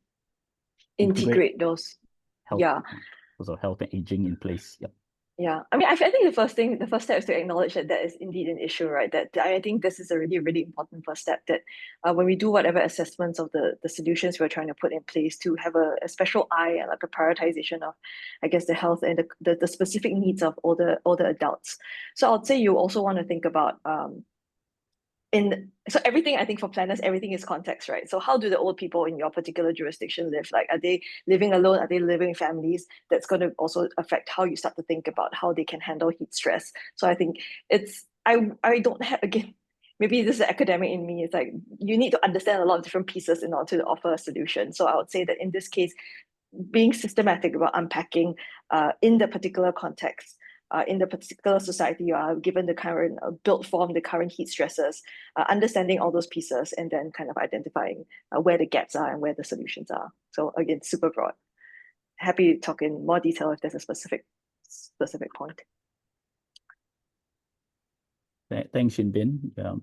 Speaker 3: integrate those?
Speaker 1: Health and aging in place. Yep.
Speaker 3: Yeah, I mean, I think the first step is to acknowledge that is indeed an issue, right? That I think this is a really, really important first step, that when we do whatever assessments of the solutions we're trying to put in place, to have a special eye and like a prioritization of, I guess, the health and the specific needs of older adults. So I'd say you also want to think about so everything, I think for planners, everything is context, right? So how do the old people in your particular jurisdiction live? Like, are they living alone? Are they living in families? That's going to also affect how you start to think about how they can handle heat stress. So I think I don't have, again, maybe this is academic in me. It's like, you need to understand a lot of different pieces in order to offer a solution. So I would say that in this case, being systematic about unpacking in the particular context, in the particular society you are, given the current built form, the current heat stresses, understanding all those pieces, and then kind of identifying where the gaps are and where the solutions are. So again, super broad. Happy to talk in more detail if there's a specific point.
Speaker 1: Thanks, Shinbin.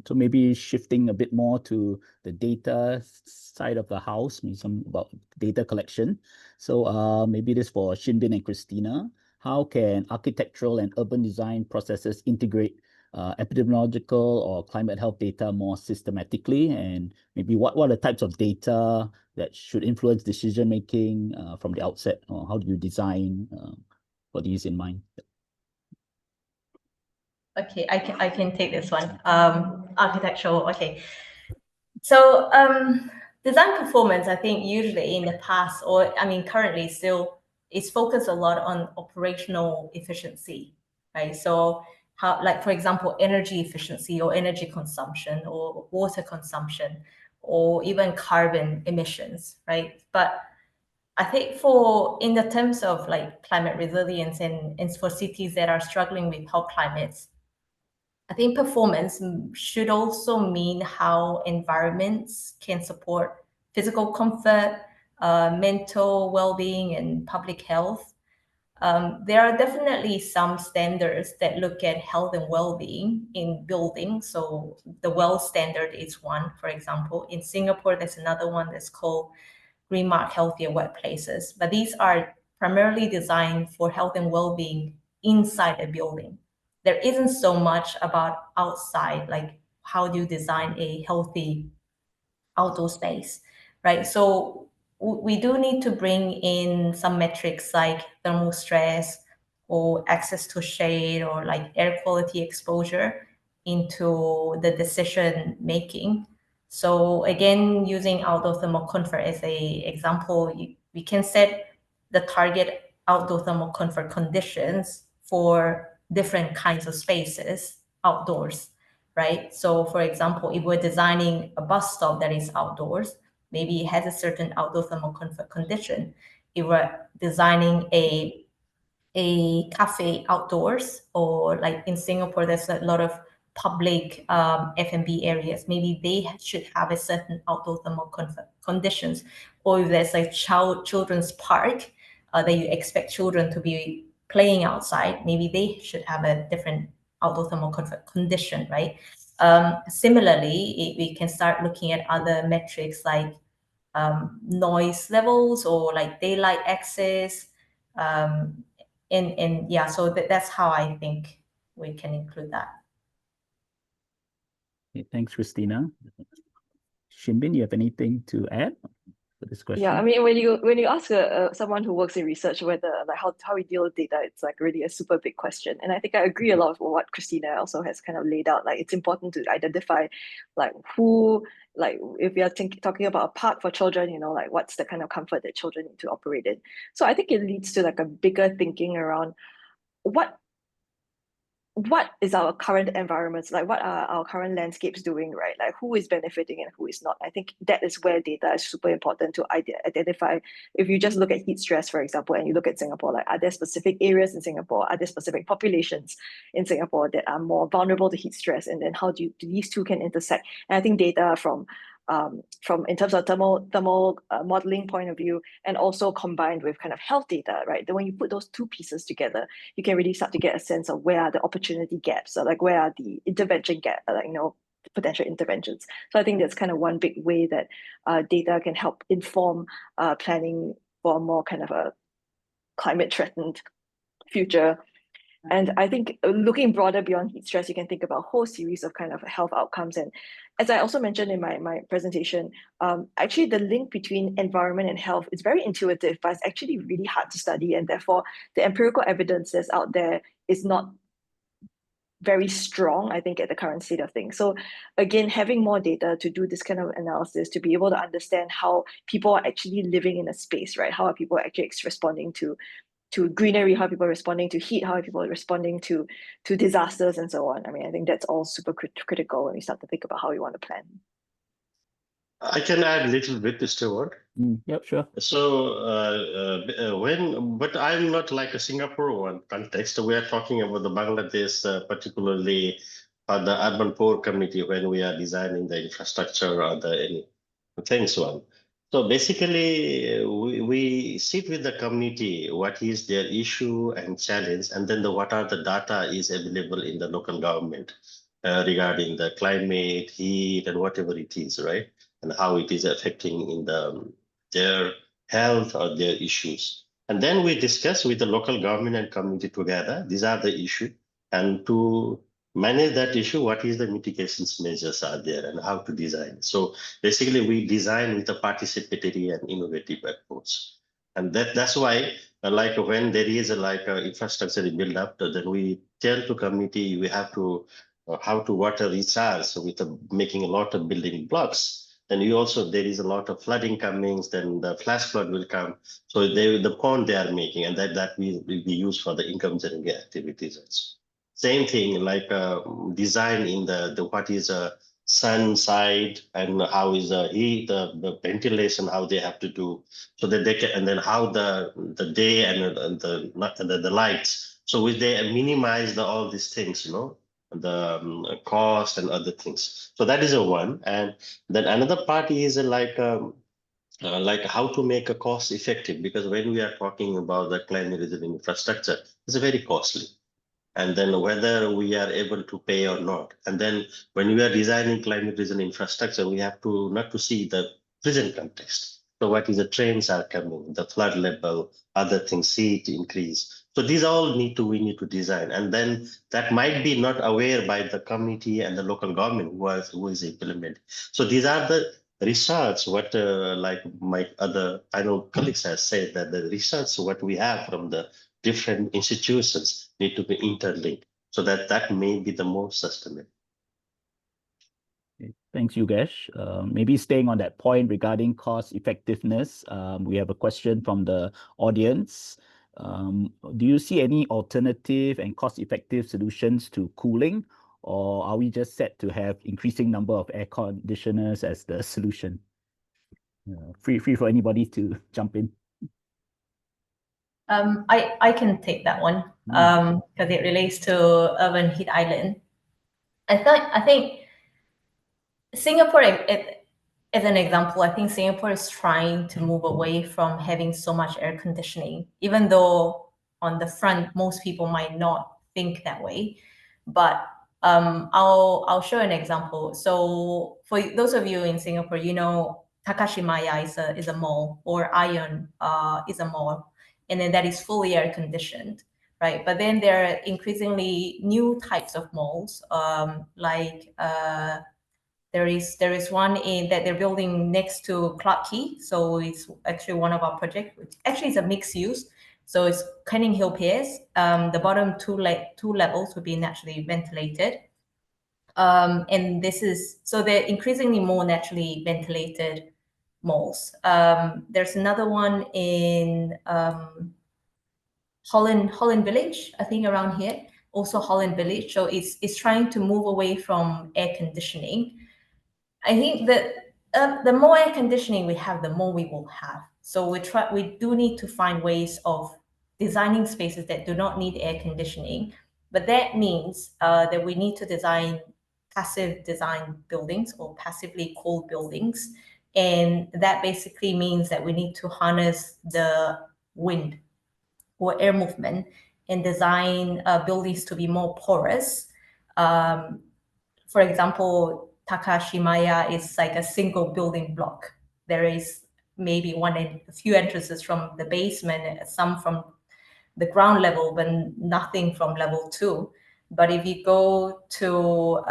Speaker 1: So maybe shifting a bit more to the data side of the house, maybe some about data collection. So maybe this for Shinbin and Christina. How can architectural and urban design processes integrate epidemiological or climate health data more systematically? And maybe what are the types of data that should influence decision making from the outset? Or how do you design for these in mind?
Speaker 5: Okay, I can take this one. Architectural, okay. So design performance, I think usually in the past, or I mean currently still is focused a lot on operational efficiency, right? So how, like, for example, energy efficiency or energy consumption or water consumption or even carbon emissions, right? But I think in the terms of like climate resilience and for cities that are struggling with hot climates, I think performance should also mean how environments can support physical comfort, mental well-being, and public health. There are definitely some standards that look at health and well-being in buildings. So the WELL standard is one, for example. In Singapore, there's another one that's called Green Mark Healthier Workplaces. But these are primarily designed for health and well-being inside a building. There isn't so much about outside, like how do you design a healthy outdoor space, right? So we do need to bring in some metrics like thermal stress or access to shade or like air quality exposure into the decision making. So again, using outdoor thermal comfort as an example, we can set the target outdoor thermal comfort conditions for different kinds of spaces outdoors, right? So for example, if we're designing a bus stop that is outdoors, maybe it has a certain outdoor thermal comfort condition. If we're designing a cafe outdoors, or like in Singapore, there's a lot of public F&B areas, maybe they should have a certain outdoor thermal comfort conditions. Or if there's a children's park that you expect children to be playing outside, maybe they should have a different outdoor thermal comfort condition, right? Similarly, we can start looking at other metrics like noise levels or like daylight access. And yeah, so that's how I think we can include that.
Speaker 1: Okay, thanks, Christina. Shinbin, you have anything to add for this question?
Speaker 3: Yeah, I mean, when you ask someone who works in research whether like how we deal with data, it's like really a super big question. And I think I agree a lot with what Christina also has kind of laid out. Like it's important to identify like who, like if we are talking about a park for children, you know, like what's the kind of comfort that children need to operate in. So I think it leads to like a bigger thinking around what is our current environments, like what are our current landscapes doing, right? Like who is benefiting and who is not. I think that is where data is super important to identify. If you just look at heat stress, for example, and you look at Singapore, like are there specific areas in Singapore, are there specific populations in Singapore that are more vulnerable to heat stress, and then how do these two can intersect? And I think data from in terms of thermal modeling point of view, and also combined with kind of health data, right? Then when you put those two pieces together, you can really start to get a sense of where are the opportunity gaps, or like where are the intervention gaps, like, you know, potential interventions. So I think that's kind of one big way that data can help inform planning for a more kind of a climate threatened future. And I think looking broader beyond heat stress, you can think about a whole series of kind of health outcomes. And as I also mentioned in my presentation, actually the link between environment and health is very intuitive, but it's actually really hard to study. And therefore, the empirical evidence that's out there is not very strong, I think, at the current state of things. So again, having more data to do this kind of analysis, to be able to understand how people are actually living in a space, right? How are people actually responding to greenery, how people are responding to heat, how are people responding to disasters and so on. I mean, I think that's all super critical when we start to think about how we want to plan.
Speaker 4: I can add a little bit, Stuart.
Speaker 1: Yep, sure.
Speaker 4: So but I'm not like a Singapore one context. We are talking about the Bangladesh, particularly the urban poor community when we are designing the infrastructure or any things one. So basically, we sit with the community, what is their issue and challenge, and then what are the data is available in the local government regarding the climate, heat, and whatever it is, right? And how it is affecting in their health or their issues. And then we discuss with the local government and community together, these are the issue, and to manage that issue, what is the mitigations measures are there and how to design. So basically we design with a participatory and innovative approach. And that's why like when there is infrastructure build up, then we tell to community we have to how to water recharge with making a lot of building blocks. then there is a lot of flooding coming, then the flash flood will come. So the pond they are making, and that will be used for the income generating activities also. Same thing like design in the what is a sun side and how is the heat, the ventilation, how they have to do, so that they can, and then how the day and the lights. So with they minimize all these things, the cost and other things. So that is a one. And then another part is like how to make a cost effective, because when we are talking about the climate resilient infrastructure, it's very costly. And then whether we are able to pay or not. And then when we are designing climate resilient infrastructure, we have to not to see the present context. So what is the trends are coming, the flood level, other things, sea increase. So these all we need to design. And then that might be not aware by the community and the local government who is implementing. So these are the research, what like my other, I know colleagues have said that the research, what we have from the different institutions need to be interlinked, so that may be the most sustainable.
Speaker 1: Okay, thanks, Yogesh. Maybe staying on that point regarding cost effectiveness, we have a question from the audience. Do you see any alternative and cost-effective solutions to cooling, or are we just set to have increasing number of air conditioners as the solution? Free for anybody to jump in.
Speaker 5: I can take that one because it relates to urban heat island. I think Singapore, as an example, I think Singapore is trying to move away from having so much air conditioning, even though on the front, most people might not think that way. But I'll show an example. So for those of you in Singapore, Takashimaya is a mall, or Ion is a mall, and then that is fully air conditioned, right? But then there are increasingly new types of malls, like there is one that they're building next to Clarke Quay. So it's actually one of our projects, which actually is a mixed use. So it's Canning Hill Piers. The bottom two levels would be naturally ventilated. And so they're increasingly more naturally ventilated malls. There's another one in Holland Village, I think around here, also Holland Village. So it's trying to move away from air conditioning. I think that the more air conditioning we have, the more we will have. So we do need to find ways of designing spaces that do not need air conditioning, but that means that we need to design passive design buildings or passively cooled buildings. And that basically means that we need to harness the wind or air movement and design buildings to be more porous. For example, Takashimaya is like a single building block. There is maybe a few entrances from the basement, some from the ground level, but nothing from level 2. But if you go to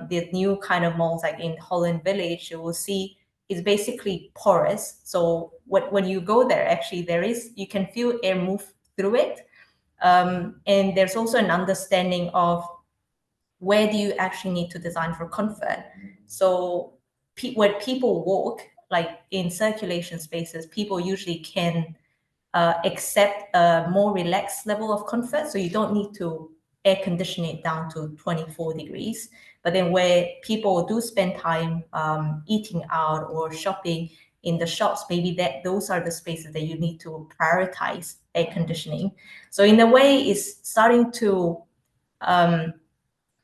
Speaker 5: the new kind of malls like in Holland Village, you will see it's basically porous. So when you go there, actually you can feel air move through it. And there's also an understanding of where do you actually need to design for comfort. So when people walk, like in circulation spaces, people usually can accept a more relaxed level of comfort. So you don't need to air condition it down to 24 degrees. But then where people do spend time eating out or shopping in the shops, maybe those are the spaces that you need to prioritize air conditioning. So in a way, it's starting to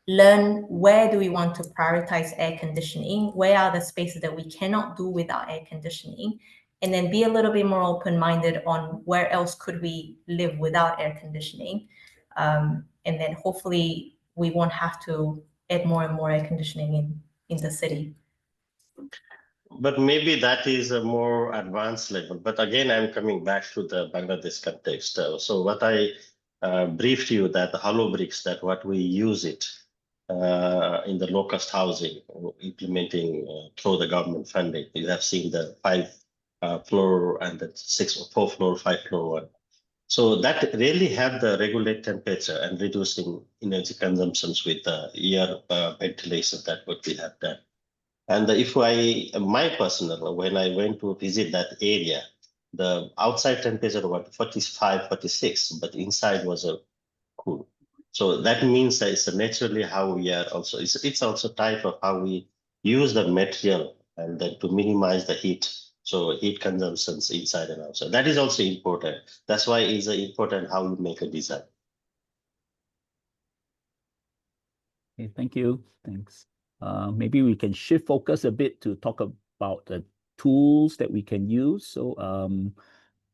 Speaker 5: learn where do we want to prioritize air conditioning, where are the spaces that we cannot do without air conditioning, and then be a little bit more open-minded on where else could we live without air conditioning. And then hopefully we won't have to add more and more air conditioning in the city.
Speaker 4: But maybe that is a more advanced level. But again, I'm coming back to the Bangladesh context. So what I briefed you that the hollow bricks, that what we use it in the low-cost housing, implementing through the government funding. You have seen the 5-floor and the 4-floor, 5-floor one. So that really have the regulate temperature and reducing energy consumptions with the air ventilation. That what we have done. And my personal, when I went to visit that area, the outside temperature was 45, 46, but inside was cool. So that means that it's naturally how we are also, it's also type of how we use the material and then to minimize the heat. So heat consumptions inside and outside. That is also important. That's why it's important how you make a design.
Speaker 1: Okay, thank you. Thanks. Maybe we can shift focus a bit to talk about the tools that we can use. So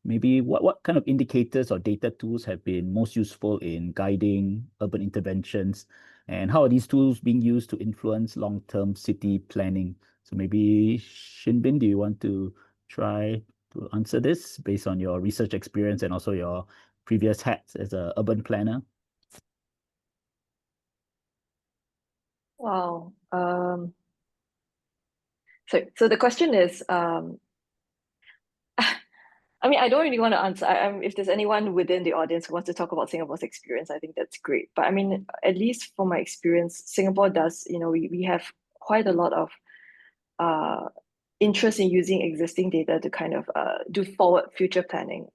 Speaker 1: maybe what kind of indicators or data tools have been most useful in guiding urban interventions, and how are these tools being used to influence long-term city planning? So maybe Shinbin, do you want to try to answer this based on your research experience and also your previous hats as an urban planner?
Speaker 3: Wow. So the question is, I mean, I don't really want to answer. If there's anyone within the audience who wants to talk about Singapore's experience, I think that's great. But I mean, at least from my experience, Singapore does, we have quite a lot of interest in using existing data to kind of do forward future planning.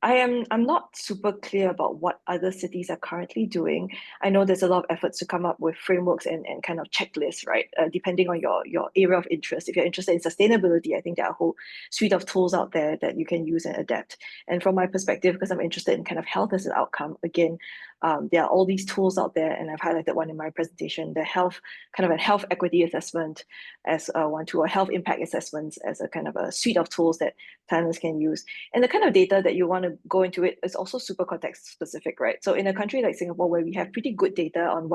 Speaker 3: I'm not super clear about what other cities are currently doing. I know there's a lot of efforts to come up with frameworks and kind of checklists, right? Depending on your area of interest. If you're interested in sustainability, I think there are a whole suite of tools out there that you can use and adapt. And from my perspective, because I'm interested in kind of health as an outcome, again, there are all these tools out there, and I've highlighted one in my presentation, the health, kind of a health equity assessment as one tool, or health impact assessments as a kind of a suite of tools that planners can use. And the kind of data that you want to go into it is also super context specific, right? So in a country like Singapore, where we have pretty good data on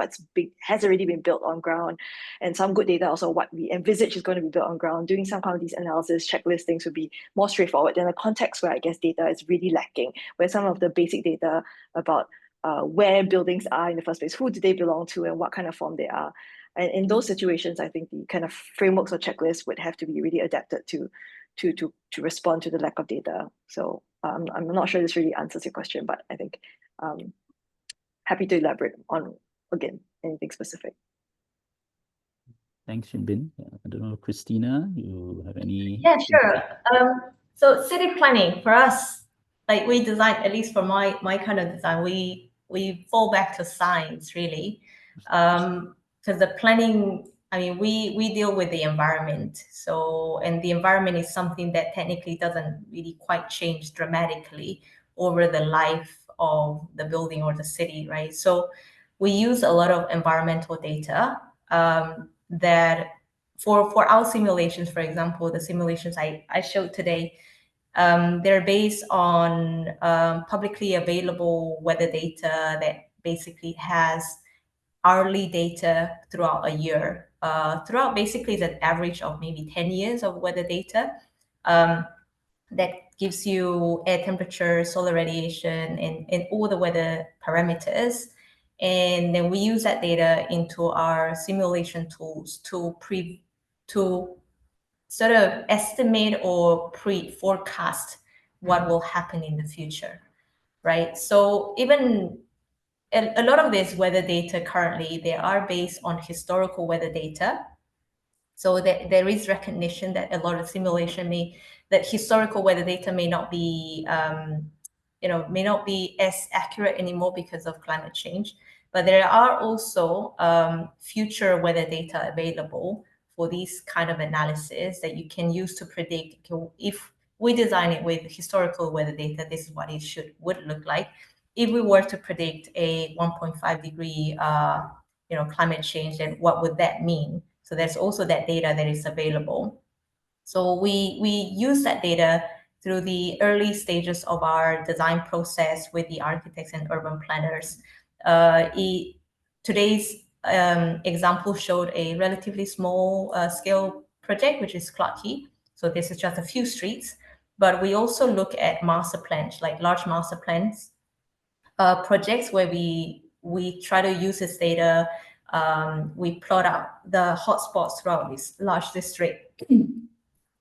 Speaker 3: has already been built on ground, and some good data also what we envisage is going to be built on ground, doing some kind of these analysis, checklist things would be more straightforward than a context where I guess data is really lacking, where some of the basic data about where buildings are in the first place, who do they belong to, and what kind of form they are. And in those situations, I think the kind of frameworks or checklists would have to be really adapted to respond to the lack of data. So I'm not sure this really answers your question, but I think happy to elaborate on, again, anything specific.
Speaker 1: Thanks, Shinbin. I don't know, Christina, you have any?
Speaker 5: Yeah, sure. So city planning for us, like we design, at least for my kind of design, we fall back to science really, because the planning, I mean, we deal with the environment. So, and the environment is something that technically doesn't really quite change dramatically over the life of the building or the city, right? So we use a lot of environmental data that for our simulations, for example, the simulations I showed today, they're based on publicly available weather data that basically has hourly data throughout a year. Throughout basically the average of maybe 10 years of weather data that gives you air temperature, solar radiation, and all the weather parameters. And then we use that data into our simulation tools to sort of estimate or forecast what will happen in the future, right? So even a lot of this weather data currently, they are based on historical weather data. So there is recognition that a lot of simulation that historical weather data may not be, may not be as accurate anymore because of climate change. But there are also future weather data available for these kind of analysis that you can use to predict, if we design it with historical weather data, this is what it would look like. If we were to predict a 1.5 degree climate change, then what would that mean? So there's also that data that is available. So we use that data through the early stages of our design process with the architects and urban planners. Today's example showed a relatively small scale project, which is Clarke Quay. So this is just a few streets, but we also look at master plans, like large master plans, projects where we try to use this data. We plot out the hotspots throughout this large district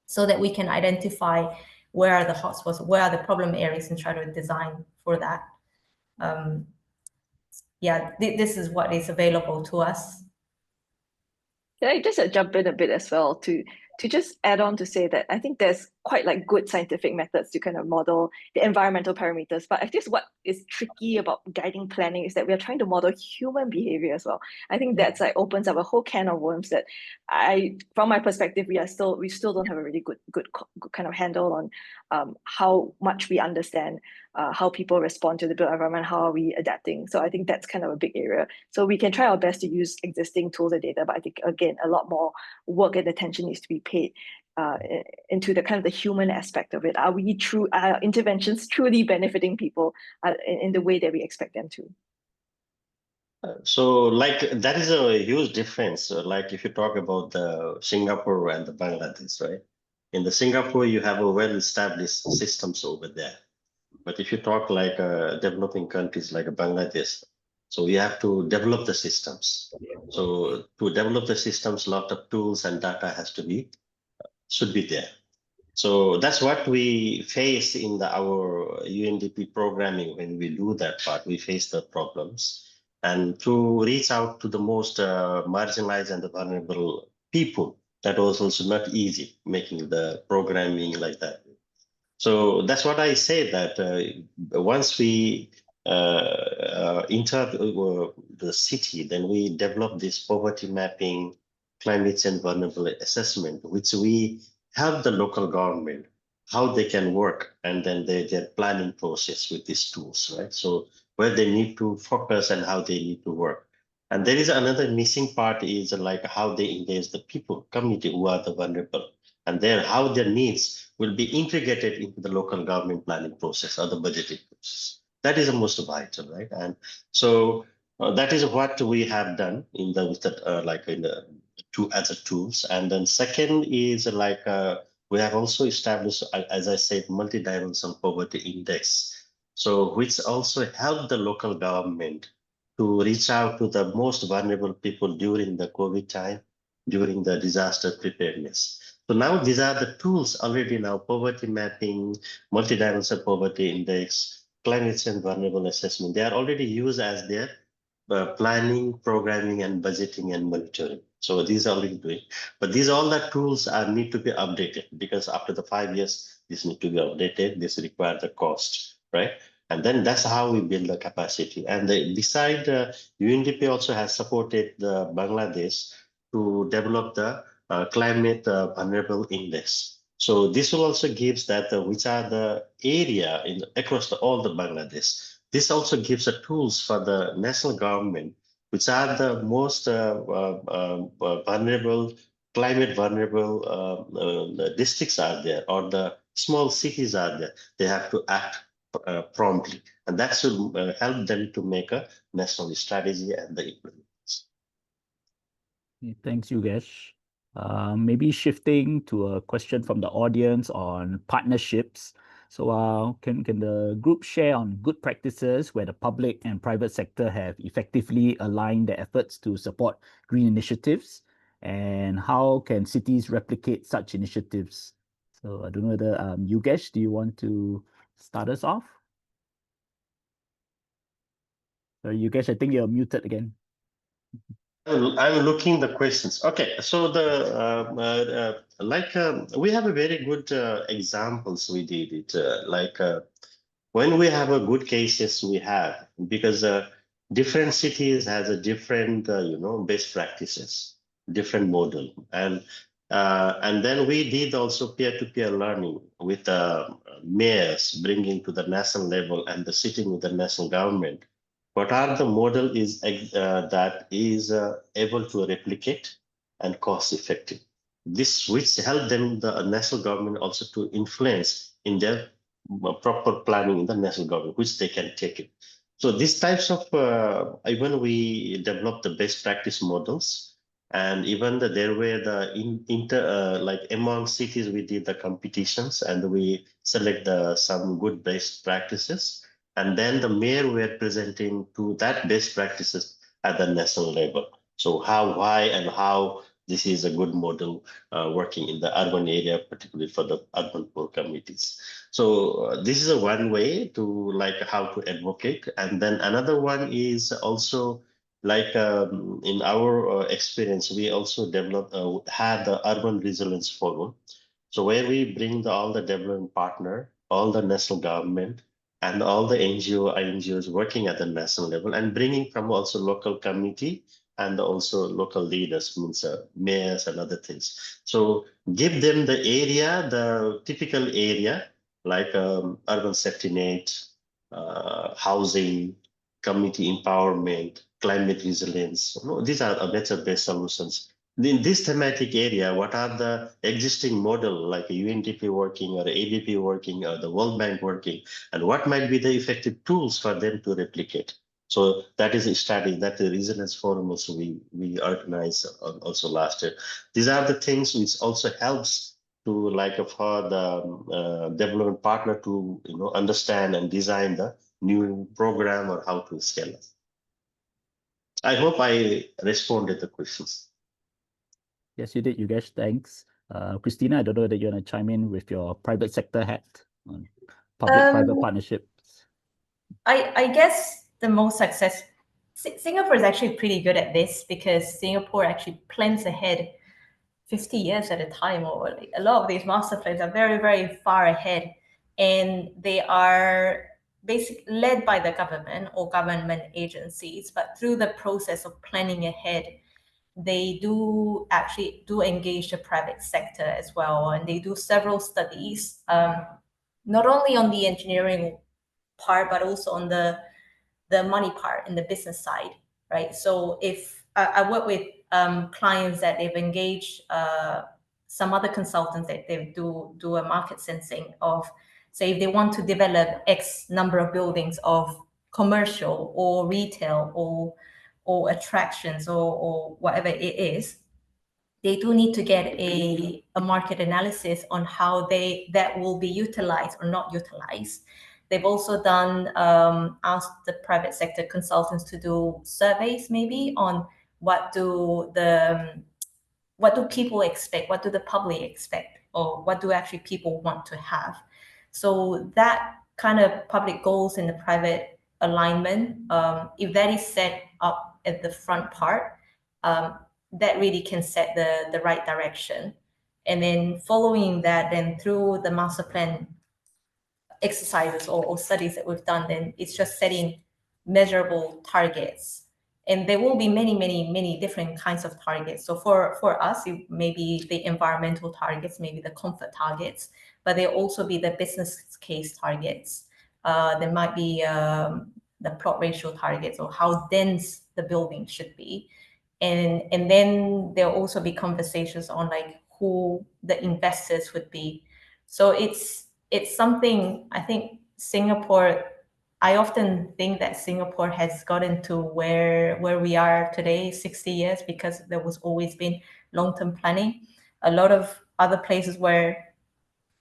Speaker 5: so that we can identify where are the hotspots, where are the problem areas, and try to design for that. This is what is available to us.
Speaker 3: Can I just jump in a bit as well to just add on to say that I think there's quite like good scientific methods to kind of model the environmental parameters. But I guess what is tricky about guiding planning is that we are trying to model human behavior as well. I think that's like opens up a whole can of worms that from my perspective, we still don't have a really good kind of handle on how much we understand how people respond to the built environment, how are we adapting. So I think that's kind of a big area. So we can try our best to use existing tools and data, but I think again, a lot more work and attention needs to be paid into the kind of the human aspect of it. Are interventions truly benefiting people in the way that we expect them to?
Speaker 4: So like that is a huge difference. Like if you talk about the Singapore and the Bangladesh, right? In the Singapore, you have a well-established systems over there. But if you talk like developing countries like Bangladesh, so we have to develop the systems. So to develop the systems, a lot of tools and data should be there. So that's what we face in our UNDP programming. When we do that part, we face the problems. And to reach out to the most marginalized and the vulnerable people, that was also not easy, making the programming like that. So that's what I say, that once we enter the city, then we develop this poverty mapping, climate change vulnerable assessment, which we help the local government, how they can work, and then their planning process with these tools, right? So where they need to focus and how they need to work. And there is another missing part is like how they engage the people, community who are the vulnerable, and how their needs will be integrated into the local government planning process or the budgeting process. That is the most vital, right? And so that is what we have done in the two other tools. And then second is we have also established, as I said, multi-dimensional poverty index. So which also help the local government to reach out to the most vulnerable people during the COVID time, during the disaster preparedness. So now these are the tools already now: poverty mapping, multidimensional poverty index, climate change vulnerable assessment. They are already used as their planning, programming, and budgeting and monitoring. So these are already doing. But these all the tools need to be updated, because after the 5 years, this need to be updated. This requires the cost, right? And then that's how we build the capacity. And beside, UNDP also has supported the Bangladesh to develop the climate vulnerable index. So this will also gives that which are the area across all the Bangladesh. This also gives the tools for the national government, which are the most vulnerable, climate vulnerable districts are there, or the small cities are there. They have to act promptly, and that should help them to make a national strategy and the implementation.
Speaker 1: Thanks, Yogesh. Maybe shifting to a question from the audience on partnerships. So can the group share on good practices where the public and private sector have effectively aligned their efforts to support green initiatives? And how can cities replicate such initiatives? So I don't know whether, Yogesh, do you want to start us off? Sorry, Yogesh, I think you're muted again.
Speaker 4: I'm looking the questions. Okay, so we have a very good examples. We did it when we have a good cases we have, because different cities has a different best practices, different model, and then we did also peer-to-peer learning with mayors, bringing to the national level and the sitting with the national government. What are the model that is able to replicate and cost effective? This which help them, the national government, also to influence in their proper planning in the national government, which they can take it. So these types of, even we develop the best practice models, and even there were the like among cities, we did the competitions and we select some good best practices. And then the mayor were presenting to that best practices at the national level. So why, and how this is a good model working in the urban area, particularly for the urban poor communities. So this is one way to how to advocate. And then another one is also like in our experience, we also developed had the Urban Resilience Forum. So where we bring all the development partner, all the national government, and all the NGOs working at the national level, and bringing from also local community and also local leaders, means mayors and other things. So give them the area, the typical area, like urban safety net, housing, community empowerment, climate resilience. These are nature-based solutions. In this thematic area, what are the existing model like UNDP working or ADP working or the World Bank working, and what might be the effective tools for them to replicate? So that is a study that the Resilience Forum also we organized also last year. These are the things which also helps to like for the development partner to understand and design the new program or how to scale it. I hope I responded the questions.
Speaker 1: Yes, you did, Yogesh. Thanks. Christina, I don't know whether you want to chime in with your private sector hat on public-private partnerships.
Speaker 5: I guess the most Singapore is actually pretty good at this because Singapore actually plans ahead 50 years at a time, or a lot of these master plans are very, very far ahead, and they are basically led by the government or government agencies, but through the process of planning ahead, they do engage the private sector as well, and they do several studies, not only on the engineering part, but also on the money part and the business side, right? So if I work with clients that they've engaged some other consultants that they do a market sensing of, say, if they want to develop X number of buildings of commercial or retail or attractions or whatever it is, they do need to get a market analysis on how that will be utilized or not utilized. They've also done asked the private sector consultants to do surveys maybe on what do people expect, what do the public expect, or what do actually people want to have. So that kind of public goals in the private alignment, if that is set up at the front part, that really can set the right direction. And then following that, then through the master plan exercises or studies that we've done, then it's just setting measurable targets. And there will be many different kinds of targets. So for us, it may be the environmental targets, maybe the comfort targets, but there'll also be the business case targets. There might be the plot ratio targets, or how dense the building should be. And then there'll also be conversations on like who the investors would be. So it's something, I think I often think that Singapore has gotten to where we are today, 60 years, because there was always been long-term planning. A lot of other places where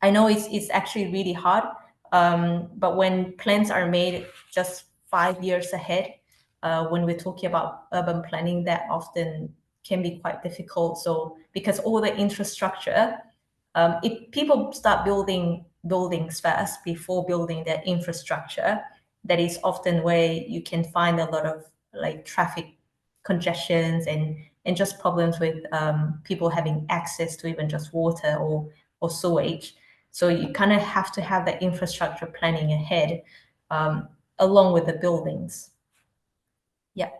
Speaker 5: I know it's actually really hard, but when plans are made just 5 years ahead, when we're talking about urban planning, that often can be quite difficult. So because all the infrastructure, if people start building buildings first before building their infrastructure, that is often where you can find a lot of like traffic congestions and just problems with people having access to even just water or sewage. So you kind of have to have the infrastructure planning ahead, along with the buildings. Yeah.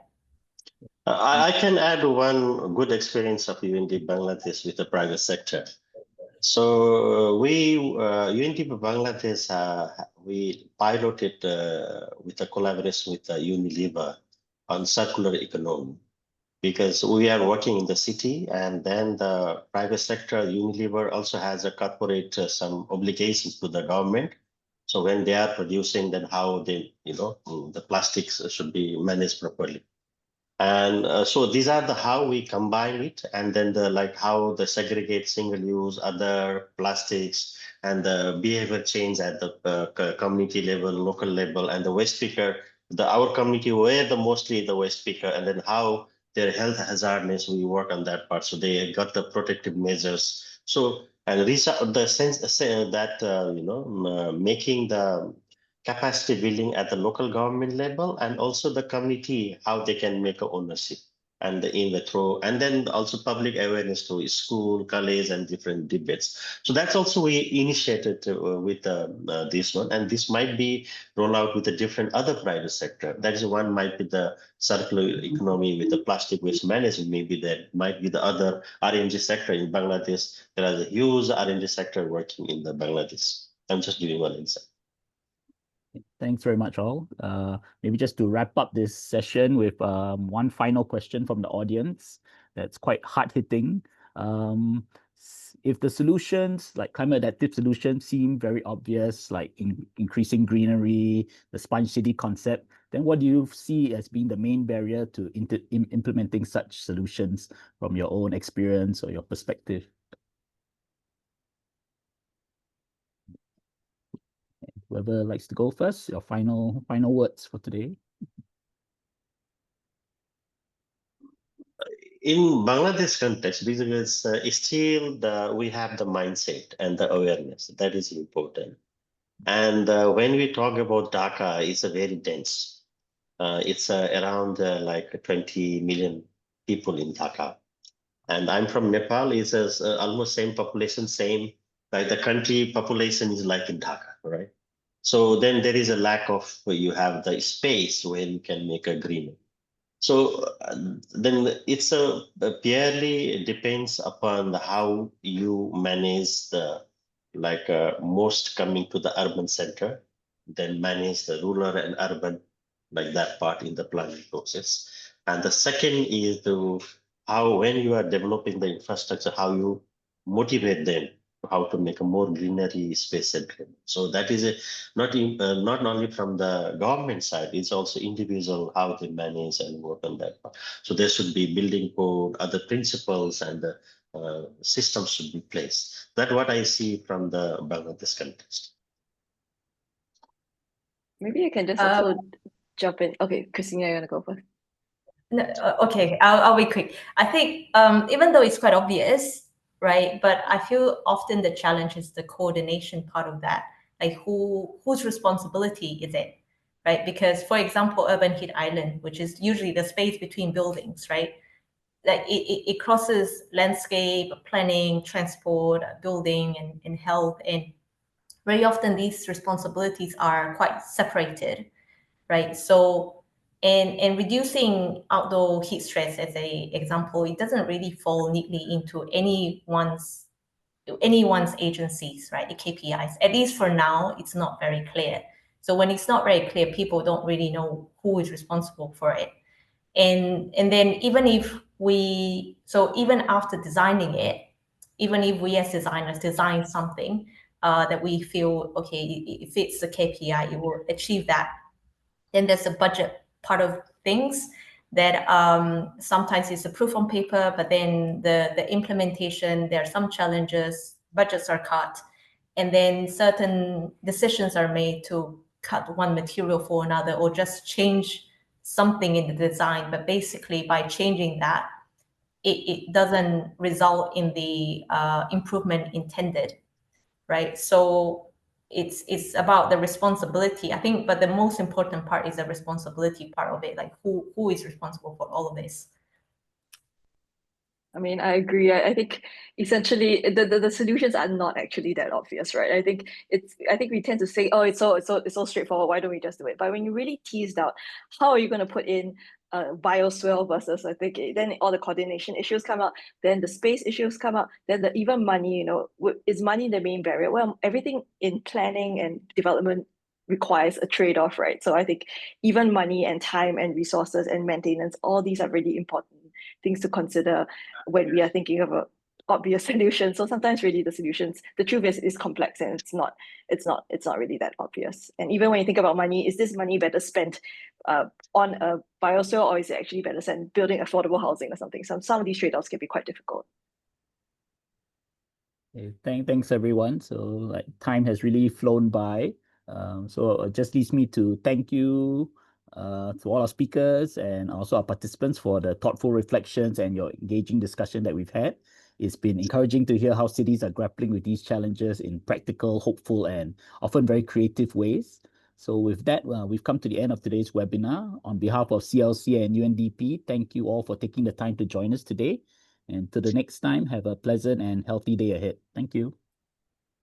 Speaker 4: I can add one good experience of UNDP Bangladesh with the private sector. So UNDP Bangladesh, we piloted with a collaboration with Unilever on circular economy, because we are working in the city, and then the private sector, Unilever also has a corporate some obligations to the government. So when they are producing, then how they, the plastics should be managed properly. And so these are the how we combine it, and then the like how the segregate single use, other plastics, and the behavior change at the community level, local level, and the waste picker. Our community were mostly the waste picker, and then how their health hazardness, we work on that part. So they got the protective measures. So and the sense that making the capacity building at the local government level, and also the community, how they can make a ownership and and then also public awareness to school, college, and different debates. So that's also we initiated with this one, and this might be rolled out with a different other private sector. That is one might be the circular economy with the plastic waste management. Maybe that might be the other RNG sector in Bangladesh. There is a huge RNG sector working in the Bangladesh. I'm just giving one example.
Speaker 1: Thanks very much, all. Maybe just to wrap up this session with one final question from the audience that's quite hard-hitting. If the solutions, like climate adaptive solutions, seem very obvious, like increasing greenery, the sponge city concept, then what do you see as being the main barrier to implementing such solutions from your own experience or your perspective? Whoever likes to go first, your final words for today.
Speaker 4: In Bangladesh context, because still we have the mindset and the awareness that is important. And when we talk about Dhaka, it's a very dense. It's around like 20 million people in Dhaka. And I'm from Nepal. It's almost same population, same like the country population is like in Dhaka, right? So then there is a lack of where you have the space where you can make a green. So then it's purely depends upon how you manage the most coming to the urban center, then manage the rural and urban like that part in the planning process. And the second is how when you are developing the infrastructure, how you motivate them how to make a more greenery space agreement. So that is not only from the government side, it's also individual how they manage and work on that part. So there should be building code, other principles, and the systems should be placed. That's what I see from the Bangladesh context.
Speaker 3: Maybe I can just also jump in. Okay, Christina, you're gonna go first.
Speaker 5: No, okay, I'll be quick. I think even though it's quite obvious, right? But I feel often the challenge is the coordination part of that. Like whose responsibility is it, right? Because for example, urban heat island, which is usually the space between buildings, right? Like it crosses landscape, planning, transport, building, and health. And very often these responsibilities are quite separated, right? So and reducing outdoor heat stress as a example, it doesn't really fall neatly into anyone's agencies, right? The KPIs, at least for now, it's not very clear. So when it's not very clear, people don't really know who is responsible for it. And then even after designing it, even if we as designers design something that we feel, okay, it fits the KPI, it will achieve that. Then there's a budget part of things that sometimes it's a proof on paper, but then the implementation, there are some challenges, budgets are cut, and then certain decisions are made to cut one material for another or just change something in the design. But basically by changing that, it doesn't result in the improvement intended, right? So it's about the responsibility, I think, but the most important part is the responsibility part of it, like who is responsible for all of this.
Speaker 3: I mean, I agree. I think essentially the solutions are not actually that obvious, right? I think we tend to say, oh, it's so straightforward. Why don't we just do it? But when you really teased out, how are you going to put in bioswale versus, I think then all the coordination issues come up, then the space issues come up, then even money. Is money the main barrier? Well, everything in planning and development requires a trade-off, right? So I think even money and time and resources and maintenance, all these are really important things to consider when we are thinking of an obvious solution. So sometimes really the solutions, the truth is complex, and it's not really that obvious. And even when you think about money, is this money better spent on a bioswale, or is it actually better spent building affordable housing or something? Some of these trade-offs can be quite difficult.
Speaker 1: Okay, thanks everyone. So like time has really flown by. So it just leaves me to thank you to all our speakers and also our participants for the thoughtful reflections and your engaging discussion that we've had. It's been encouraging to hear how cities are grappling with these challenges in practical, hopeful, and often very creative ways. So with that, we've come to the end of today's webinar. On behalf of CLC and UNDP, thank you all for taking the time to join us today. And to the next time, have a pleasant and healthy day ahead. Thank you.